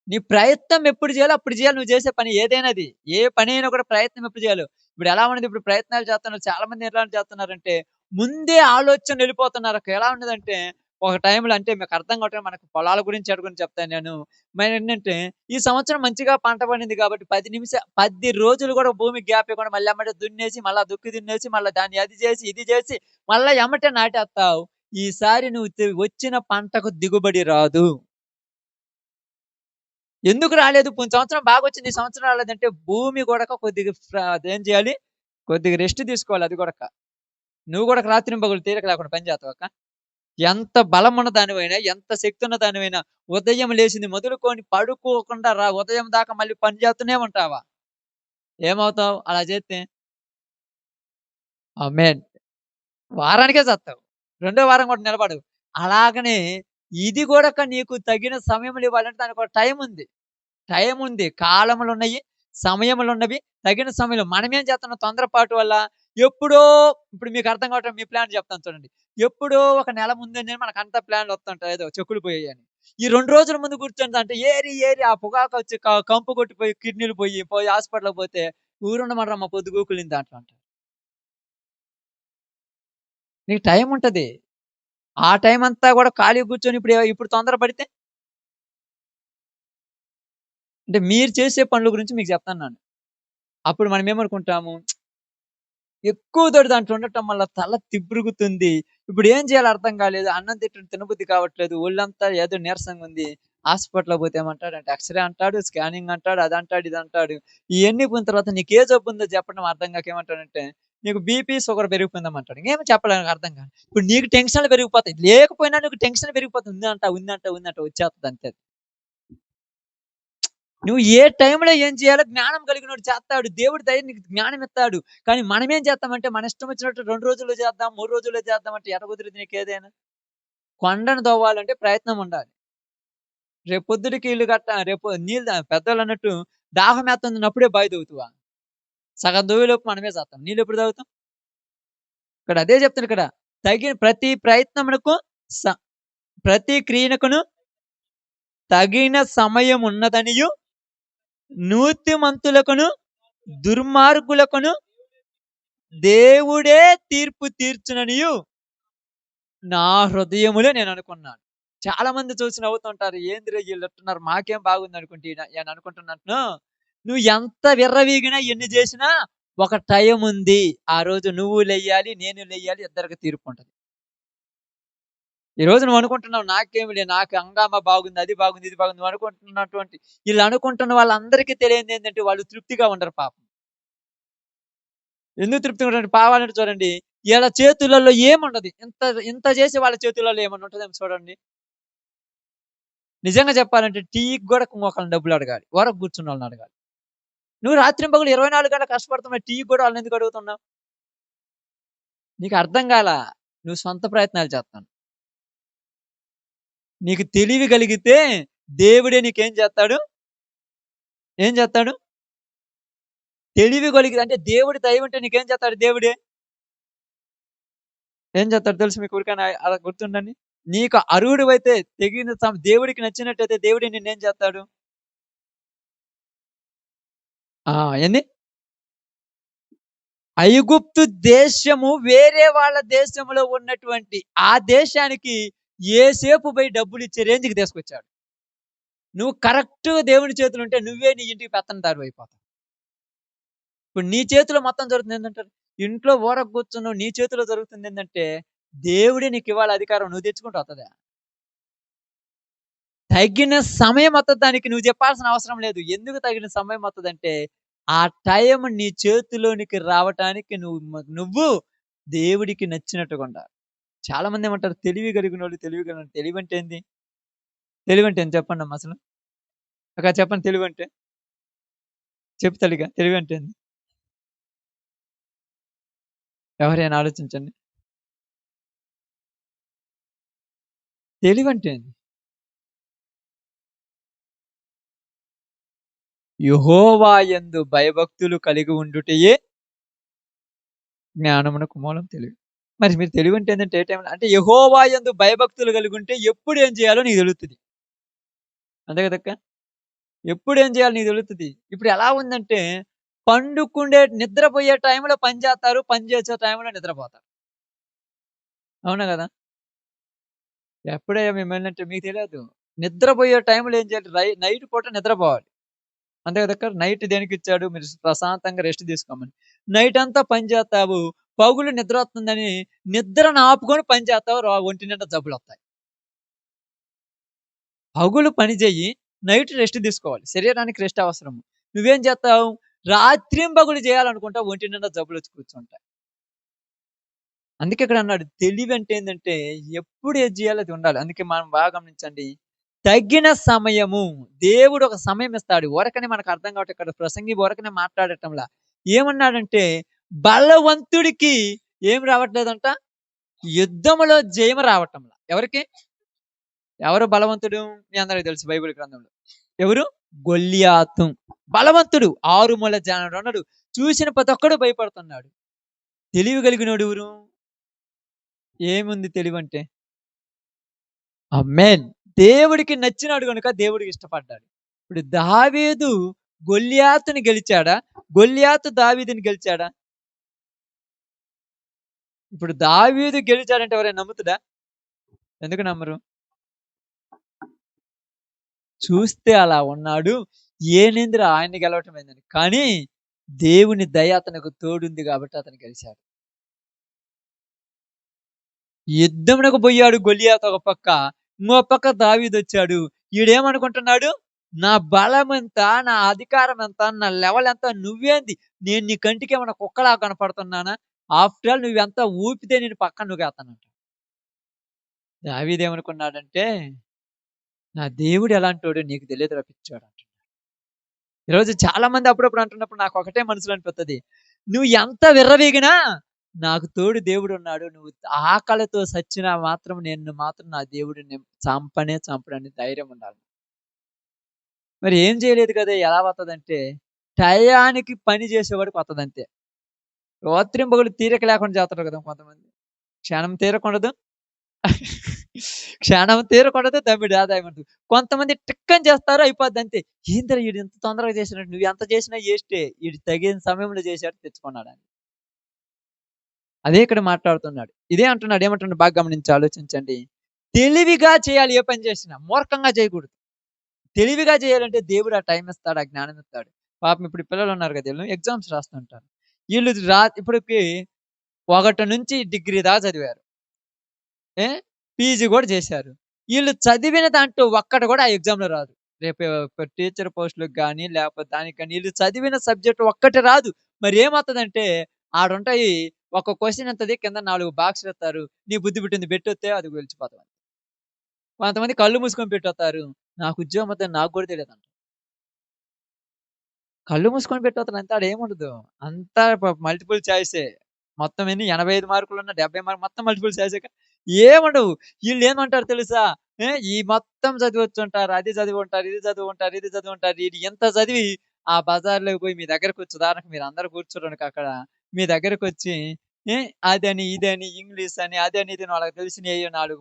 నీ ప్రయత్నం ఎప్పుడు చేయాలో అప్పుడు చేయాలి నువ్వు చేసే పని ఏదైనాది. ఏ పని అయినా కూడా ప్రయత్నం ఎప్పుడు చేయాలో. ఇప్పుడు ఎలా ఉన్నది ఇప్పుడు ప్రయత్నాలు చేస్తున్నారు. చాలా మంది ఎలా చేస్తున్నారంటే ముందే ఆలోచనలు వెళ్ళిపోతున్నారు. ఎలా ఉన్నదంటే ఒక టైంలో అంటే మీకు అర్థం కావట్లేదు మనకు పొలాల గురించి ఎటు గురించి చెప్తాను నేను. మరేంటంటే ఈ సంవత్సరం మంచిగా పంట పండింది కాబట్టి 10 రోజులు కూడా భూమికి గ్యాప్ ఇవ్వకుండా మళ్ళీ ఎమ్మటే దున్నేసి, మళ్ళా దుక్కి దున్నేసి, మళ్ళా దాన్ని అది చేసి, ఇది చేసి, మళ్ళా ఎమ్మటే నాటేత్తావు. ఈసారి నువ్వు వచ్చిన పంటకు దిగుబడి రాదు. ఎందుకు రాలేదు? పోయిన సంవత్సరం బాగొచ్చింది. ఈ సంవత్సరం రాలేదంటే భూమి గూడక కొద్దిగా అదేం చేయాలి? కొద్దిగా రెస్ట్ తీసుకోవాలి అది గూడక. నువ్వు గూడక రాత్రింబగళ్ళు తీరిక లేకుండా పని చేస్తావక్క? ఎంత బలమున్న దానివైనా, ఎంత శక్తున్న దానివైనా ఉదయం లేచింది మొదలుకొని పడుకోకుండా ఉదయం దాకా మళ్ళీ పని చేస్తూనే ఉంటావా? ఏమవుతావు అలా చేస్తే? ఆమేన్. వారానికే సత్తావు. రెండో వారం కూడా నిలబడవు. అలాగనే ఇది గూడక నీకు తగిన సమయములు ఇవ్వాలంటే దానికొక టైముంది. టైముంది. కాలములున్నయి, సమయములున్నవి. తగిన సమయంలో మనమేం చేస్తున్నాం తొందరపాటు వల్ల ఎప్పుడో ఇప్పుడు మీకు అర్థం కావట్లేదు మీ ప్లాన్ చెప్తాను చూడండి. ఎప్పుడో ఒక నెల ముందునే మనకంతా ప్లాన్‌లు వస్తుంటాయి. ఏదో చెక్కులు పోయాయని. ఈ 2 రోజుల ముందు కూర్చుందంటే ఏరి ఆ పొగాకొచ్చి కంపు కొట్టిపోయి కిడ్నీలు పోయి హాస్పిటల్‌కి పోతే ఊరుండమనరమ్మ పొద్దుగూకులింది దాంట్లో అంటారు. నీకు టైముంటది. ఆ టైమంతా గూడా ఖాళీగా కూర్చొని ఇప్పుడు తొందర పడితే అంటే మీరు చేసే పనుల గురించి మీకు చెప్తన్నాను. అప్పుడు మనమేమనుకుంటాము ఎక్కువ దాంట్లో ఉండటం వల్ల తల తిప్పురుగుతుంది. ఇప్పుడు ఏం చేయాలో అర్థం కాలేదు. అన్నం తినబుద్ధి కావట్లేదు. ఒళ్ళంతా ఏదో నీరసంగుంది. హాస్పిటల్‌కి పోతే ఏమంటాడంటే ఎక్స్‌రే అంటాడు, స్కానింగ్ అంటాడు, అదంటాడు, ఇదంటాడు. ఇయన్నీ పోయిన తర్వాత నీకే జబ్బుందో చెప్పడం అర్థం కాక ఏమంటాడంటే, నీకు బీపీ, షుగర్ పెరిగిపోయిందమ్మంటాడు. ఇంకేమి చెప్పలే నాకు అర్థం కాదు. ఇప్పుడు నీకు టెన్షన్‌లు పెరిగిపోతాయి. లేకపోయినా నీకు టెన్షన్ పెరిగిపోతుంది. ఉందంట వచ్చేస్తది అంతే. నువ్వు ఏ టైంలో ఏం చేయాలో జ్ఞానం కలిగినోడు చేస్తాడు. దేవుడు దయ నీకు జ్ఞానం ఇత్తాడు. కానీ మనమేం చేస్తామంటే మన ఇష్టం వచ్చినట్టు 2 రోజుల్లో చేద్దాం, 3 రోజుల్లో చేద్దాం అంటే ఎట్ట కుదిరిద్ది నీకేదైనా? కొండను దవ్వాలంటే ప్రయత్నం ఉండాలి. రేపు పొద్దుటికి ఇల్లు రేపు నీళ్ళు పెద్దోళ్ళన్నట్టు దాహమేత్తందన్నప్పుడే బావి తవ్వుతావా? సగం తవ్వేలోపు మనమే సత్తాం. నీళ్ళెప్పుడు తాగుతాం? ఇక్కడ అదే చెప్తాను ఇక్కడ. తగిన ప్రతి ప్రయత్నమునకు స ప్రతి క్రియనకును తగిన సమయం ఉన్నదనియు నీతిమంతులకును, దుర్మార్గులకును దేవుడే తీర్పు తీర్చుననియు నా హృదయములో నేననుకున్నాను. చాలా మంది చూసి నవ్వుతుంటారు. ఏందిరా ఈళ్ళిట్టున్నారు మాకేం బాగుందనుకుంటే అని అనుకుంటున్నట్టు నువ్వు ఎంత విర్రవీగినా ఎన్ని చేసినా ఒక టైముంది. ఆ రోజు నువ్వు లెయ్యాలి, నేను లెయ్యాలి ఇద్దరికి తీర్పుంటది. ఈరోజు నువ్వు అనుకుంటున్నావు నాకేమి నాకు హంగామా బాగుంది, అది బాగుంది, ఇది బాగుంది. నువ్వు అనుకుంటున్నటువంటి ఈళ్ళు అనుకుంటున్న వాళ్ళందరికీ తెలియనిదేంటంటే వాళ్ళు తృప్తిగా ఉండరు పాపం. ఎందుకు తృప్తిగా ఉండరు పావాలంటే చూడండి. ఈళ్ళ చేతులలో ఏముండదు. ఇంత ఇంత చేసి వాళ్ళ చేతులలో ఏమన్నా ఉంటదేమో చూడండి. నిజంగా చెప్పాలంటే టీకి గూడా ఒకళ్ళని డబ్బులడగాలి. ఊరక కూర్చున్నోళ్ళని అడగాలి. నువ్వు రాత్రింపగలు 24 గంటలు కష్టపడుతున్నావు టీకి గూడా వాళ్ళనెందుకు అడుగుతున్నావు? నీకు అర్థం గాలా. నువ్వు సొంత ప్రయత్నాలు చేత్తన్నావు. నీకు తెలివి కలిగితే దేవుడే నీకేం చేత్తాడు? ఏం చేత్తాడు? తెలివి కలిగి అంటే దేవుడి దయుంటే నీకేం చేత్తాడు దేవుడే? ఏం చేత్తాడో తెలుసు మీకు ఊరికనే అలా గుర్తుండండి. నీకు అర్హుడివైతే తెగిన దేవుడికి నచ్చినట్టయితే దేవుడే నిన్నేం చేత్తాడు? ఆ! ఏంది? ఐగుప్తు దేశము వేరే వాళ్ళ దేశంలో ఉన్నటువంటి ఆ దేశానికి ఏసేపు పోయి డబ్బులిచ్చే రేంజ్‌కి తీసుకొచ్చాడు. నువ్వు కరెక్ట్‌గా దేవుని చేతులుంటే నువ్వే నీ ఇంటికి పెత్తందారివైపోతావు. ఇప్పుడు నీ చేతిలో మొత్తం జరుగుతుందేంటంటే, ఇంట్లో ఊరక కూర్చున్నావు నీ చేతిలో జరుగుతుందేంటంటే, దేవుడే నీకివ్వాలి అధికారం. నువ్వు తెచ్చుకుంటే వత్తదా? తగిన సమయం వత్తది దానికి నువ్వు చెప్పాల్సిన అవసరం లేదు. ఎందుకు తగిన సమయం వత్తదంటే, ఆ టైం నీ చేతిలోనికి రావటానికి నువ్వు దేవుడికి నచ్చినట్టుగా ఉండాలి. చాలా మందేమంటారు తెలివి కలిగినోళ్ళు తెలివంటే ఏంది? తెలివంటే ఏంది చెప్పండమ్మా అసలు? అక్క చెప్పండి తెలివంటే? చెప్పు తల్లిగా తెలివంటే ఏంది? ఎవరైనా ఆలోచించండి. తెలివంటే ఏంది? యెహోవా యందు భయభక్తులు కలిగి ఉండుటయే జ్ఞానమునకు మూలం తెలివి. మరి మీరు తెలివంటే ఏందంటే ఏ టైంలో అంటే యెహోవా యందు భయభక్తులు కలిగుంటే ఎప్పుడు ఏం చేయాలో నీకు తెలుస్తది. అంతే కదక్కా! ఎప్పుడు ఏం చేయాలి నీకు తెలుస్తది. ఇప్పుడు ఎలా ఉందంటే నిద్రపోయే టైంలో పని చేస్తారు. పని చేసే టైంలో నిద్రపోతారు. అవునా గదా! ఎప్పుడయ్యా మేమేంటంటే మీకు తెలియదు. నిద్రపోయే టైంలో ఏం చేయాలి? నైట్ పూట నిద్రపోవాలి. అంతే కదక్క! నైట్ దేనికిచ్చాడు? మీరు ప్రశాంతంగా రెస్ట్ తీసుకోమని. నైటంతా పని చేత్తావు. పగులు నిద్రొస్తుందని నిద్రను ఆపుకొని పని చేత్తావు. ఒంటి నిండా జబ్బులొత్తాయి. పగులు పని చెయ్యి. నైట్ రెస్ట్ తీసుకోవాలి. శరీరానికి రెస్ట్ అవసరము. నువ్వేం చేత్తావు? రాత్రింబగళ్ళు చేయాలనుకుంటావు. ఒంటి నిండా జబ్బులొచ్చి కూర్చుంటాయి. అందుకే ఇక్కడ అన్నాడు. తెలివంటే ఏందంటే ఎప్పుడు ఏది చేయాలో అది ఉండాలి. అందుకే మనం బాగా గమనించండి. తగిన సమయము. దేవుడు ఒక సమయం ఇస్తాడు. ఊరకనే మనకు అర్థం కావట్లేదు. ఇక్కడ ప్రసంగి ఊరకనే మాట్లాడటంలా. ఏమన్నాడంటే బలవంతుడికి ఏం రావట్లేదంట? యుద్ధములో జయము రావటంలా. ఎవరికి? ఎవరు బలవంతుడు? మీ అందరికి తెలుసు బైబిల్ గ్రంథంలో. ఎవరు? గొల్లియాతు. బలవంతుడు. ఆరుమూల జానుడు అన్నాడు. చూసిన ప్రతి ఒక్కడు భయపడుతున్నాడు. తెలివి కలిగినోడు ఎవరు? ఏముంది తెలివంటే? ఆమేన్. దేవుడికి నచ్చినాడు గనుక దేవుడికి ఇష్టపడ్డాడు. ఇప్పుడు దావీదు గొల్లియాతుని గెలిచాడా? గొల్లియాతు దావీదుని గెలిచాడా? ఇప్పుడు దావీదు గెలిచాడంటే ఎవరైనా నమ్ముతుడా? ఎందుకు నమ్మరు? చూస్తే అలా ఉన్నాడు. ఏనిందిరా ఆయన్ని గెలవటం ఏందని. కానీ దేవుని దయ అతనికి తోడుంది కాబట్టి అతను గెలిచాడు. యుద్ధమునకు పోయాడు గొలియాతు ఒక పక్క. ఇంకో పక్క దావీదొచ్చాడు. ఈడేమనుకుంటున్నాడు? నా బలమెంత, నా అధికారం ఎంత, నా లెవెల్ ఎంత, నువ్వేంది? నేను నీ కంటికేమన్నా కుక్కలా కనపడుతున్నానా? ఆఫ్టర్ ఆల్ నువ్వెంత ఊపితే నేను పక్కన నూకేస్తానంట. దావీదేమనుకున్నాడంటే, నా దేవుడు ఎలాంటోడో నీకు తెలియదురా పిచ్చోడా అంటున్నాడు. ఈరోజు చాలా మంది అప్పుడప్పుడు అంటున్నప్పుడు నాకు ఒకటే మనసులో అనిపిత్తది. నువ్వు ఎంత విర్రవీగినా నాకు తోడు దేవుడున్నాడు. నువ్వు ఆకలితో సచ్చినా మాత్రం నిన్ను మాత్రం నా దేవుడు చంపనే చంపడని ధైర్యం ఉండాలి. మరి ఏం చేయలేదు కదా! ఎలా వత్తదంటే, టయానికి పని చేసేవాడికి వత్తదంతే. రాత్రింబగళ్ళు తీరిక లేకుండా చేస్తారు కదా కొంతమంది. క్షణం తీరకుండదు. క్షణం తీరకుండదు దమ్మిడి ఆదాయం ఉంటది. కొంతమంది టిక్కని చేస్తారు అయిపోద్దంతే. ఏందిరా ఈడు ఇంత తొందరగా చేసినట్టు నువ్వు ఎంత చేసినా ఏస్టే. ఈడు తగిన సమయంలో చేసాడు తెచ్చుకున్నాడని. అదే ఇక్కడ మాట్లాడుతున్నాడు. ఇదే అంటున్నాడు. ఏమంటున్నాడు బాగా గమనించి ఆలోచించండి. తెలివిగా చేయాలి ఏ పని చేసినా. మూర్ఖంగా చేయకూడదు. తెలివిగా చేయాలంటే దేవుడు ఆ టైం ఇస్తాడు. ఆ జ్ఞానం ఇస్తాడు. పాపం ఇప్పుడు పిల్లలున్నారు కదా! ఈళ్ళు ఎగ్జామ్స్ రాస్తుంటారు. ఈళ్ళు ఇప్పటికి 1 నుంచి డిగ్రీ దాకా చదివారు. ఏ పీజీ కూడా చేశారు. ఈళ్ళు చదివిన దాంట్లో ఒక్కటి కూడా ఆ ఎగ్జామ్‌లో రాదు. రేపు టీచర్ పోస్ట్‌లకి గాని, లేకపోతే దానికి గాని ఈళ్ళు చదివిన సబ్జెక్ట్ ఒక్కటి రాదు. మరి ఏమొత్తదంటే ఆడుంటాయి. ఒక క్వెషన్ ఉంటది. కింద 4 బాక్స్‌లు ఇత్తారు. నీ బుద్ధి పుట్టింది పెట్టొత్తే అది గెలిచిపోతావు. కొంతమంది కళ్ళు మూసుకొని పెట్టొత్తారు. నాకు ఉద్యోగం వద్దని నాకు కూడా తెలీదంట. కళ్ళు మూసుకొని పెట్టొత్తారు అంతే ఆడేముండదు. అంతా మల్టిపుల్ చాయిసే. మొత్తం ఎన్ని 85 మార్కులున్న 70 మార్కులు మొత్తం మల్టిపుల్ చాయిసే. ఏముండవు. ఈళ్ళేమంటారు తెలుసా? ఈ మొత్తం చదివొచ్చుంటారు. అది చదివుంటారు, ఇది చదివుంటారు, ఇది చదివుంటారు. ఈడు ఇంత చదివి ఆ బజార్‌లోకి పోయి మీ దగ్గరకొచ్చి ఉదాహరణకు మీరందరూ కూర్చోరునుకక్కడ. మీ దగ్గరకొచ్చి ఏ అదని, ఇదని, ఇంగ్లీష్ అని, అదని, ఇదని వాళ్ళకి తెలిసినయేయో 4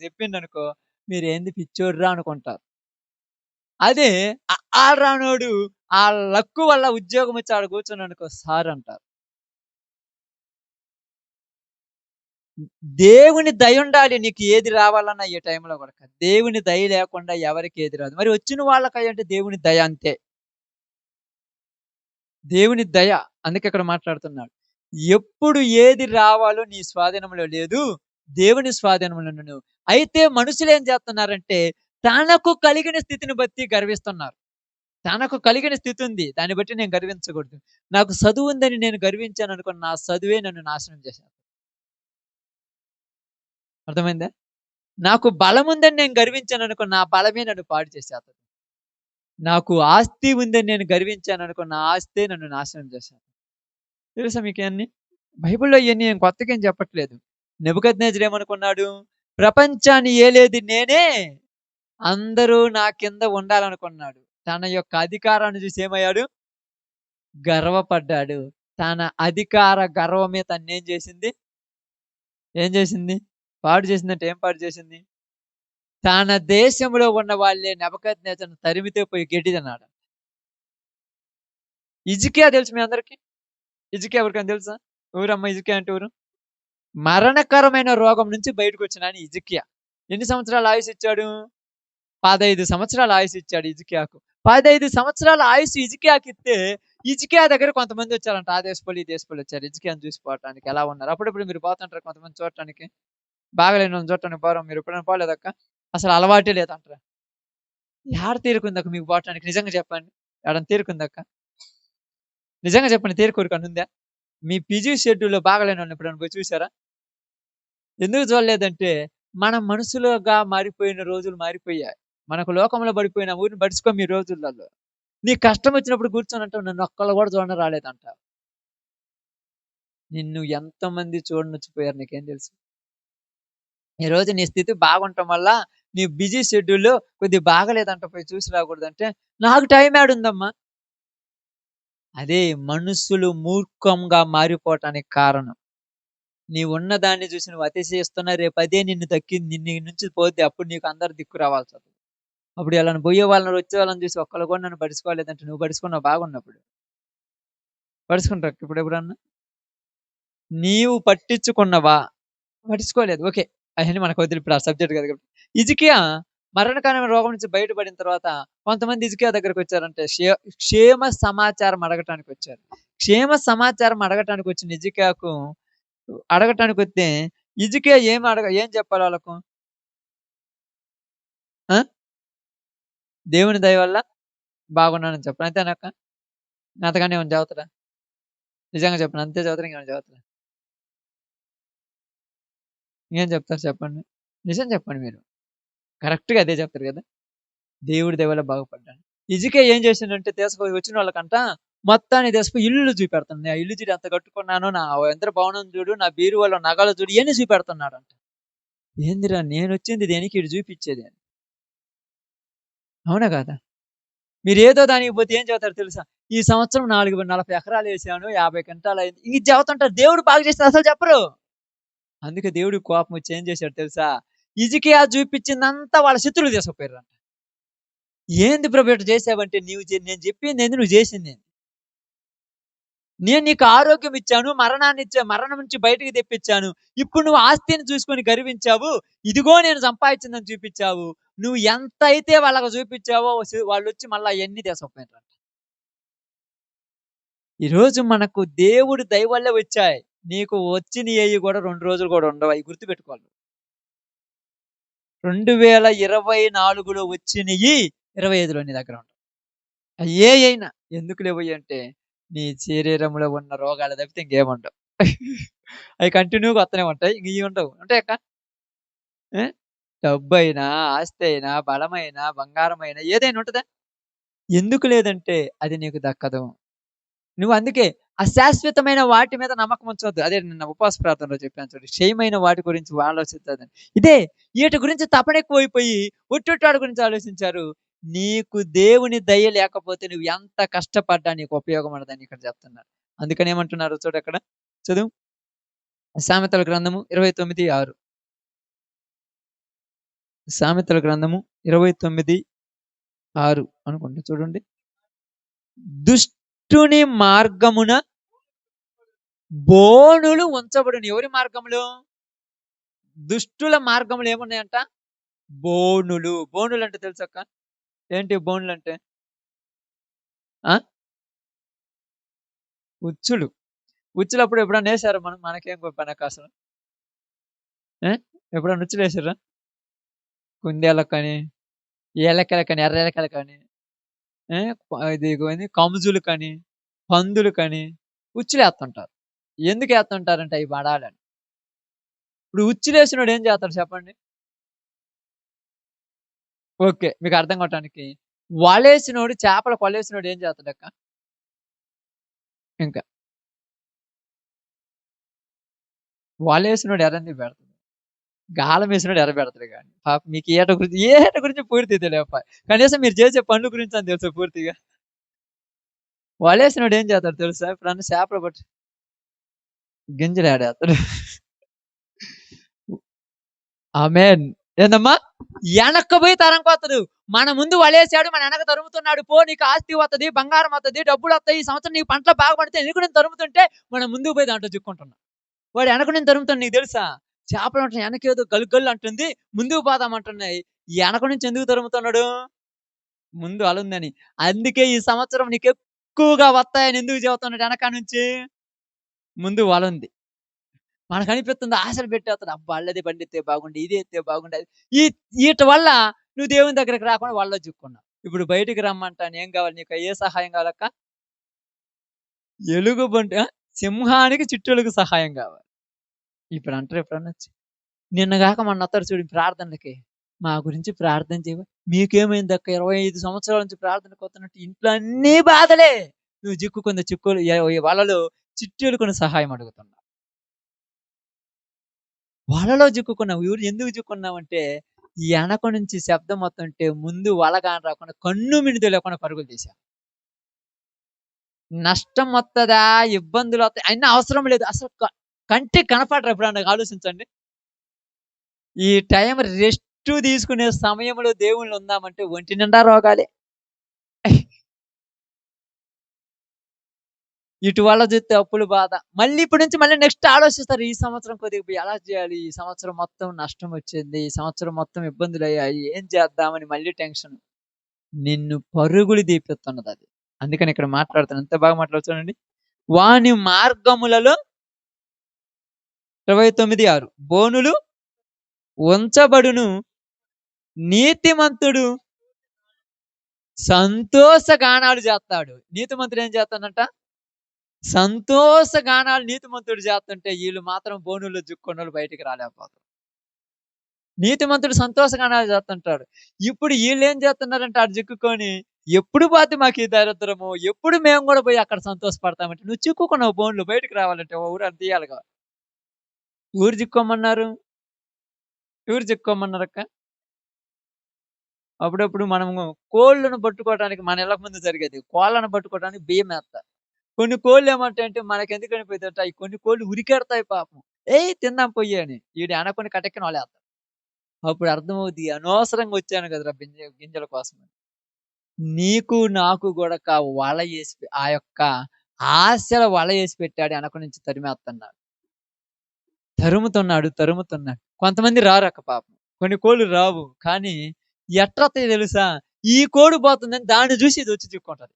చెప్పిండనుకో మీరేంది పిచ్చోడురా అనుకుంటారు. అదే రానోడు ఆ లక్కు వల్ల ఉద్యోగం వచ్చి ఆడ కూర్చున్నాడనుకో సార్ అంటారు. దేవుని దయుండాలి నీకు ఏది రావాలన్నా ఈ టైంలో గూడా. దేవుని దయ లేకుండా ఎవరికీ ఏది రాదు. మరి వచ్చిన వాళ్ళకయ్యంటే దేవుని దయ అంతే. దేవుని దయ. అందుకే ఇక్కడ మాట్లాడుతున్నాడు. ఎప్పుడు ఏది రావాలో నీ స్వాధీనంలో లేదు. దేవుని స్వాధీనంలో నువ్వు. అయితే మనుషులేం చేస్తున్నారంటే తనకు కలిగిన స్థితిని బట్టి గర్విస్తున్నారు. తనకు కలిగిన స్థితి ఉంది. దాన్ని బట్టి నేను గర్వించకూడదు. నాకు చదువుందని నేను గర్వించాననుకో నా చదువే నన్ను నాశనం చేసేస్తది. అర్థమైందా? నాకు బలముందని నేను గర్వించాననుకో నా బలమే నన్ను పాడు చేసేస్తది. నాకు ఆస్తి ఉందని నేను గర్వించాననుకో నా ఆస్తే నన్ను నాశనం చేసేస్తది. తెలుసా మీకియన్నీ? బైబిల్‌లో ఇయన్నీ నేను కొత్తగా ఏం చెప్పట్లేదు. నెబుకద్నెజరు ఏమనుకున్నాడు? ప్రపంచాన్ని ఏలేది నేనే. అందరూ నా కింద ఉండాలనుకున్నాడు. తన యొక్క అధికారాన్ని చూసి ఏమయ్యాడు? గర్వపడ్డాడు. తన అధికార గర్వమే తన్నేం చేసింది? ఏం చేసింది? పాడు చేసిందంటే ఏం పాడు చేసింది? తన దేశంలో ఉన్న వాళ్ళే నెబుకద్నెజరును తరిమితే పోయి గడ్డి తిన్నాడు. హిజ్కియా తెలుసు మీ అందరికి? హిజ్కియా ఎవరికైనా తెలుసా? ఎవరమ్మా హిజ్కియా అంటే ఎవరు? మరణకరమైన రోగం నుంచి బయటకు వచ్చిన ఆయన హిజ్కియా. ఎన్ని సంవత్సరాల ఆయుష్ ఇచ్చాడు? 15 సంవత్సరాల ఆయుష్ ఇచ్చాడు హిజ్కియాకు. 15 సంవత్సరాల ఆయుష్ హిజ్కియాకి ఇస్తే హిజ్కియా దగ్గర కొంతమంది వచ్చారంట. ఆ దేశపోళ్ళు, ఈ దేశపోళ్ళు వచ్చారు హిజ్కియాని చూసిపోవటానికి ఎలా ఉన్నారు. అప్పుడప్పుడు మీరు పోతుంటారు కొంతమంది చూడటానికి. బాగలేని వాళ్ళని చూడటానికి పోరా మీరు ఎప్పుడైనా పోలేదక్క? అసలు అలవాటే లేదంటారా? ఏడ తీరుకుందక్క మీకు పోవటానికి? నిజంగా చెప్పండి. ఏడన్నా తీరుకుందక్క? నిజంగా చెప్పండి, తీరుకోరికన్నా ఉందా? మీ బిజీ షెడ్యూల్‌లో బాగలేని వాళ్ళని ఎప్పుడైనా పోయి చూసారా? ఎందుకు చూడలేదంటే, మనం మనుషులుగా మారిపోయిన రోజులు మారిపోయాయి. మనకు లోకంలో పడిపోయిన ఊరిని పట్టించుకోము ఈ రోజులలో. నీకు కష్టం వచ్చినప్పుడు కూర్చొని నన్ను ఒక్కళ్ళు కూడా చూడను రాలేదంటావు. నిన్ను ఎంతమంది చూడనొచ్చిపోయారు నీకేం తెలుసు? ఈరోజు నీ స్థితి బాగుండటం వల్ల నీ బిజీ షెడ్యూల్‌లో కొద్దిగా బాగాలేదంట పోయి చూసి రాకూడదంటే, నాకు టైం ఏడుందమ్మా? అదే మనుషులు మూర్ఖంగా మారిపోవటానికి కారణం. నీవున్న దాన్ని చూసి నువ్వు అతిశయిస్తున్నా రేపు అదే నిన్ను దక్కింది నీ నుంచి పోద్ది. అప్పుడు నీకు అందరు దిక్కు రావాల్సొస్తది. అప్పుడు ఎవరైనా పోయే వాళ్ళని, వచ్చే వాళ్ళని చూసి ఒక్కళ్ళు కూడా నన్ను పట్టించుకోలేదంటే నువ్వు పట్టించుకున్నావు బాగున్నప్పుడు. పట్టించుకుంటావా ఇప్పుడెప్పుడన్నా? నీవు పట్టించుకున్నవా? పట్టించుకోలేదు. ఓకే. అయన్నీ మనకు వద్దులే ఇప్పుడు ఆ సబ్జెక్ట్ కాదు కాబట్టి. హిజ్కియా మరణకరమైన రోగం నుంచి బయటపడిన తర్వాత కొంతమంది హిజ్కియా దగ్గరకొచ్చారంటే క్షేమ సమాచారం అడగటానికొచ్చారు. క్షేమ సమాచారం అడగటానికి వచ్చిన హిజ్కియాకు అడగటానికొస్తే హిజ్కియా ఏం చెప్పాలి వాళ్ళకు? ఆ! దేవుని దయ వల్ల బాగున్నానని చెప్పాలి. అంతేనక్క? అంతకన్నా ఏమన్నా చెబుతారా? నిజంగా చెప్పండి. అంతే చదువుతారా ఇంకేమైనా చదువుతారా? ఇంకేం చెప్తారు చెప్పండి? నిజం చెప్పండి మీరు. కరెక్ట్‌గా అదే చెప్తారు కదా! దేవుడి దయ వల్ల బాగుపడ్డాను. హిజ్కియా ఏం చేసిండంటే తీసుకొని వచ్చినోళ్ళకంట మొత్తాన్ని తీసుకొని ఇల్లులు చూపెడుతున్నాడు. నా ఇల్లు చూడు ఎంత కట్టుకున్నానో, నా యంత్ర భవనం చూడు, నా బీరువాలో నగలు చూడు ఇయన్నీ చూపెడుతున్నాడంట. ఏందిరా నేనొచ్చింది దేనికి ఈడు చూపిచ్చేది అని. అవునా కాదా? మీరేదో దానికి పోతే ఏం చెబుతారో తెలుసా? ఈ సంవత్సరం 40 ఎకరాలేసాను, 50 క్వింటాలయింది. ఇది చెబుతుంటారు. దేవుడు బాగు చేసింది అసలు చెప్పరు. అందుకే దేవుడికి కోపం వచ్చి ఏం చేశాడో తెలుసా? హిజ్కియా చూపించిందంతా వాళ్ళ శత్రువులు తీసుకుపోయారంట. ఏంది ప్రభు ఇట్ట చేసావంటే నేను చెప్పిందేంది నువ్వు చేసిందేంది? నేను నీకు ఆరోగ్యం ఇచ్చాను, మరణం నుంచి బయటికి తెప్పించాను. ఇప్పుడు నువ్వు ఆస్తిని చూసుకొని గర్వించావు. ఇదిగో నేను సంపాదించిందని చూపించావు. నువ్వు ఎంతైతే వాళ్ళకి చూపించావో వాళ్ళొచ్చి మళ్ళా అయన్నీ తీసుకుపోయినారంట. ఈరోజు మనకు దేవుడి దయ వల్లే వచ్చాయి. నీకు వచ్చినయి కూడా 2 రోజులు కూడా ఉండవు. అయి గుర్తుపెట్టుకోవాలి. 2024లో వచ్చినయి 25లో నీ దగ్గర ఉండవు. అయి ఏయైనా ఎందుకు లేవయ్యి అంటే నీ శరీరంలో ఉన్న రోగాలు తప్పితే ఇంకేముండవు. అయి కంటిన్యూగా వత్తనే ఉంటాయి. ఇంక ఇయి ఉండవు. ఉంటాయక్క? ఆ! డబ్బయినా, ఆస్తి అయినా, బలమైనా, బంగారమైనా ఏదైనా ఉంటదా? ఎందుకు లేదంటే అది నీకు దక్కదు. నువ్వు అందుకే అశాశ్వతమైన వాటి మీద నమ్మకం ఉంచొద్దు. అదే నిన్న ఉపవాస ప్రార్థనలో చెప్పాను చూడు. క్షయమైన వాటి గురించి ఆలోచించొద్దని. ఇదే ఈటి గురించి తపన ఎక్కువైపోయి ఉట్టొట్టాడి గురించి ఆలోచించారు. నీకు దేవుని దయ లేకపోతే నువ్వు ఎంత కష్టపడ్డా నీకు ఉపయోగం ఉండదని ఇక్కడ చెప్తున్నారు. అందుకని ఏమంటున్నారు చూడక్కడ. చదువు. సామెతల గ్రంథము 29:6. సామెతల గ్రంథము 29:6 అనుకుంటా చూడండి. దుష్టుని మార్గమున బోనులు ఉంచబడును. ఎవరి మార్గంలో? దుష్టుల మార్గములు ఏమున్నాయంట? బోనులు. బోనులు అంటే తెలుసక్క? ఏంటి బోనులు అంటే? ఆ? ఉచ్చులు. ఉచ్చులప్పుడు ఎప్పుడన్నా వేసారా మనకేం పనక్క అసలు? ఎప్పుడన్నా ఉచ్చులు వేసారా? కుందేలకు కానీ, ఏలకలకు కానీ, ఎర్ర ఏలకలకు కానీ, ఇది కముజులు కానీ, పందులు కానీ ఉచ్చులు వేస్తుంటారు. ఎందుకు వేస్తుంటారంటే అవి పడాలని. ఇప్పుడు ఉచ్చులేసినోడు ఏం చేస్తాడు చెప్పండి? ఓకే. మీకు అర్థం కావటానికి వలేసినోడు చేపల కొలేసినోడు ఏం చేస్తాడక్క? ఇంకా వలేసినోడు ఎర్రెందుకు పెడతాడు? గాలం వేసినోడు ఎర్ర పెడతాడు గాని. పాపం మీకు ఏ ఏట గురించి పూర్తిగా తెలియదు. కనీసం మీరు చేసే పనుల గురించి అని తెలుసా పూర్తిగా? వలేసినోడు ఏం చేస్తాడు తెలుసా? ఎప్పుడన్నా చేపలు పట్టి గింజలు ఏడేస్తాడు. ఆమేన్. ఏందమ్మా? వెనక్కపోయి తరంకొత్తదు. మన ముందు వలేసాడు, మన వెనక తరుముతున్నాడు. పో నీకు ఆస్తి వత్తది, బంగారం వత్తది, డబ్బులొత్తాయి. ఈ సంవత్సరం నీకు పంటలు బాగా పండితే ఎందుకు నేను తరుముతుంటే మనం ముందుకు పోయి దాంట్లో చిక్కుంటున్నాం. వాడు వెనక నుంచి తరుముతాడు నీకు తెలుసా? చేపలు అంటున్నాయి వెనకేదో గలు గల్లు అంటుంది. ముందుకు పోదామంటున్నాయి. వెనక నుంచి ఎందుకు తరుముతున్నాడు? ముందు అలుందని. అందుకే ఈ సంవత్సరం నీకెక్కువగా వత్తాయని ఎందుకు చెబుతున్నాడు వెనక నుంచి? ముందు వలుంది. మనకనిపిస్తుంది ఆశలు పెట్టేస్తాడు. అబ్బా! అల్లది పండితే బాగుండు, ఇది ఎత్తే బాగుండు. ఈ ఈట వల్ల నువ్వు దేవుని దగ్గరికి రాకుండా వాళ్ళలో చిక్కుకున్నావు. ఇప్పుడు బయటికి రమ్మంటాను. ఏం కావాలి నీకు? ఏ సహాయం కావాలక్క? ఎలుగుబంటి సింహానికి చిట్టెలుగు సహాయం కావాలి. ఇప్పుడు అంటారు ఎప్పుడన్నా వచ్చి. నిన్నగాక మొన్న వత్తారు చూడు ప్రార్థనలకి. మా గురించి ప్రార్థన చేయవా? మీకేమైందక్క 25 సంవత్సరాల నుంచి ప్రార్థనకు వస్తున్నట్టు ఇంట్లో అన్నీ బాధలే. నువ్వు చిక్కుకున్న చిక్కులు వలలో చిట్టెలుగుని సహాయం అడుగుతున్నావు. వలలో చిక్కుకున్నావు. ఎందుకు చిక్కుకున్నావంటే వెనక నుంచి శబ్దం వస్తుంటే ముందు వల కాని రాకుండా కన్ను మిణుకు లేకుండా పరుగులు తీశావు. నష్టం వత్తదా? ఇబ్బందులు వస్తాయి అయినా అవసరం లేదు. అసలు కంటికి కనపడరు. ఎప్పుడన్నా ఆలోచించండి. ఈ టైం రెస్ట్ తీసుకునే సమయంలో దేవుళ్ళు ఉందామంటే ఒంటి నిండా రోగాలే. ఇటు వల్ల చూస్తే అప్పుల బాధ. మళ్ళీ ఇప్పటి నుంచి మళ్ళీ నెక్స్ట్ ఆలోచిస్తారు. ఈ సంవత్సరం కొద్దిగా ఎలా చేయాలి? ఈ సంవత్సరం మొత్తం నష్టం వచ్చింది. ఈ సంవత్సరం మొత్తం ఇబ్బందులయ్యాయి. ఏం చేద్దామని మళ్ళీ టెన్షన్. నిన్ను పరుగులు తీపిస్తున్నదది. అందుకని ఇక్కడ మాట్లాడుతాను. ఎంత బాగా మాట్లాడుతానండి. వాని మార్గములలో 29:6 బోనులు ఉంచబడును, నీతిమంతుడు సంతోష గానాలు చేస్తాడు. నీతిమంతుడు ఏం చేస్తాడంట? సంతోష గానాలు నీతిమంతుడు చేస్తుంటే వీళ్ళు మాత్రం బోనుల్లో చిక్కుకున్నోళ్ళు బయటికి రాలేకపోతారు. నీతిమంతుడు సంతోష గానాలు చేస్తుంటాడు. ఇప్పుడు వీళ్ళేం చేస్తున్నారంటే ఆడు చిక్కుకొని ఎప్పుడు పోతే మాకు ఈ దరిద్రము, ఎప్పుడు మేము కూడా పోయి అక్కడ సంతోషపడతామంటే నువ్వు చిక్కుకున్నావు బోన్లు బయటికి రావాలంటే ఊరు అది తీయాలిగా. ఊరు చిక్కోమన్నారు. ఎవరు చిక్కోమన్నారక్క? అప్పుడప్పుడు మనము కోళ్ళను పట్టుకోవడానికి మన ఇళ్ళ ముందు జరిగేది. కోళ్ళను పట్టుకోవడానికి బియ్యం వేస్తారు. కొన్ని కోళ్ళు ఏమంటాయంటే మనకెందుకు అనిపోతుంట ఈ కొన్ని కోళ్ళు ఉరికెడతాయి పాపం. ఏయ్ తిందాం పొయ్యి అని. ఈడు అనకొని కటెక్కన వలేస్తాడు. అప్పుడు అర్థమవుద్ది అనవసరంగా వచ్చాను కదరా గింజల కోసం. నీకు నాకు కూడా వల వేసి ఆ యొక్క ఆశల వల వేసి పెట్టాడు. వెనక నుంచి తరిమేస్తున్నాడు. తరుముతున్నాడు. కొంతమంది రారక్క పాపం. కొన్ని కోళ్ళు రావు. కానీ ఎట్లొత్తాయో తెలుసా? ఈ కోడి పోతుందని దాన్ని చూసి ఇది వచ్చి చిక్కుంటది.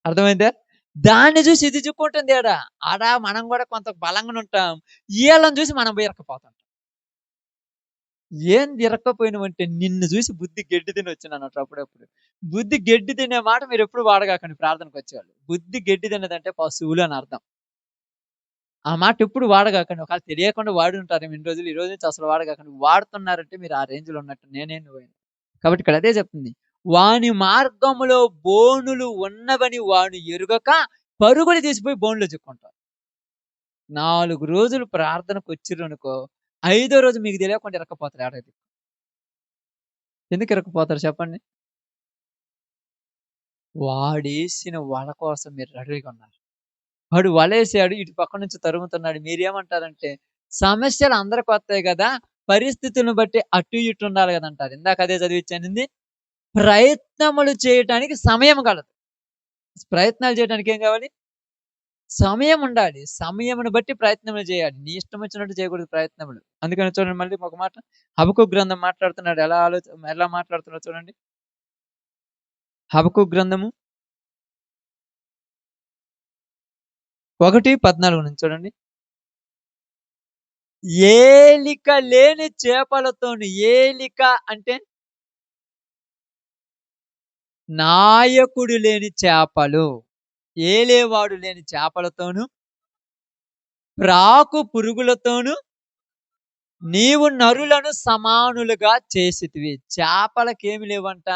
అర్థమైందా? దాన్ని చూసి ఇది చిక్కుంటుంది ఆడ మనం కూడా కొంత బలంగా ఉంటాం. వీళ్ళని చూసి మనం పోయి ఇరక్కపోతాం. ఏంది ఇరక్కపోయినవంటే నిన్ను చూసి బుద్ధి గెడ్డి తిని వచ్చినన్నట్టు అప్పుడప్పుడు. బుద్ధి గెడ్డి తినే మాట మీరు ఎప్పుడు వాడగాకండి ప్రార్థనకు వచ్చేవాళ్ళు. బుద్ధి గెడ్డి తిన్నదంటే పశువులు అని అర్థం. ఆ మాట ఎప్పుడు వాడగాకండి. ఒకవేళ తెలియకుండా వాడి ఉంటారేమో ఇన్ని రోజులు. ఈ రోజు నుంచి అసలు వాడగాకండి. వాడుతున్నారంటే మీరు ఆ రేంజ్‌లో ఉన్నట్టు. నేనే నువ్వైనా. కాబట్టి ఇక్కడ అదే చెప్తుంది. వాని మార్గములో బోనులు ఉన్నవని వాడు ఎరుగక పరుగులు తీసిపోయి బోనులో చిక్కుంటారు. 4 రోజులు ప్రార్థనకు వచ్చిర్రనుకో, 5దో రోజు మీకు తెలియకుండా ఇరక్కపోతారు ఏడైతే. ఎందుకు ఇరక్కపోతారు చెప్పండి? వాడేసిన వల కోసం మీరు రెడీగా ఉన్నారు. వాడు వలేసాడు. ఇటు పక్క నుంచి తరుముతున్నాడు. మీరేమంటారంటే, సమస్యలు అందరికి వస్తాయి గదా! పరిస్థితులను బట్టి అటు ఇటు ఉండాలి గదంటారు. ఇందాక అదే చదివిచ్చానింది. ప్రయత్నములు చేయటానికి సమయం కలదు. ప్రయత్నాలు చేయడానికి ఏం కావాలి? సమయం ఉండాలి. సమయమును బట్టి ప్రయత్నములు చేయాలి. నీ ఇష్టం వచ్చినట్టు చేయకూడదు ప్రయత్నములు. అందుకని చూడండి మళ్ళీ ఒక మాట. హబక్కూకు గ్రంథం మాట్లాడుతున్నాడు. ఎలా మాట్లాడుతున్నాడో చూడండి. హబక్కూకు గ్రంథము 1:14 నుంచి చూడండి. ఏలిక లేని చేపలతోను ఏలిక అంటే నాయకుడు లేని చేపలు. ఏలేవాడు లేని చేపలతోను, ప్రాకు పురుగులతోను నీవు నరులను సమానులుగా చేసితివి. చేపలకేమి లేవంట?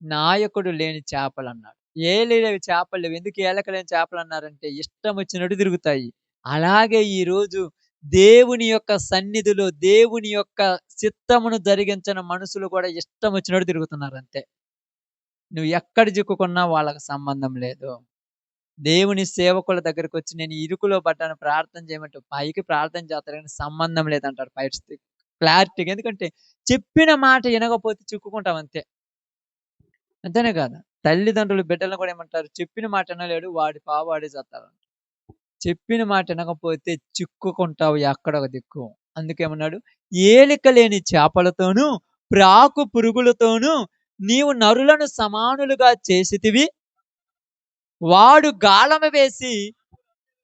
నాయకుడు లేని చేపలన్నాడు. ఏలేలేవి చేపలు లేవు. ఎందుకు ఏలక లేని చేపలన్నారంటే ఇష్టం వచ్చినట్టు తిరుగుతాయి. అలాగే ఈరోజు దేవుని యొక్క సన్నిధిలో దేవుని యొక్క చిత్తమును జరిగించిన మనుషులు కూడా ఇష్టం వచ్చినట్టు తిరుగుతున్నారు అంతే. నువ్వు ఎక్కడ చిక్కుకున్నా వాళ్ళకి సంబంధం లేదు. దేవుని సేవకుల దగ్గరికి వచ్చి నేను ఇరుకులో పడ్డాను ప్రార్థన చేయమంటే పైకి ప్రార్థన చేస్తారు కానీ సంబంధం లేదంటారు. క్లారిటీగా. ఎందుకంటే చెప్పిన మాట వినకపోతే చిక్కుకుంటాం అంతే. అంతేనే కాదా? తల్లిదండ్రులు బిడ్డలను కూడా ఏమంటారు? చెప్పిన మాట వినలేడు వాడి పావు వాడే చస్తాడంట. చెప్పిన మాట వినకపోతే చిక్కుకుంటావు ఎక్కడొక దిక్కు. అందుకేమన్నాడు? ఏలిక లేని చేపలతోనూ, ప్రాకు పురుగులతోనూ నీవు నరులను సమానులుగా చేసితివి. వాడు గాలము వేసి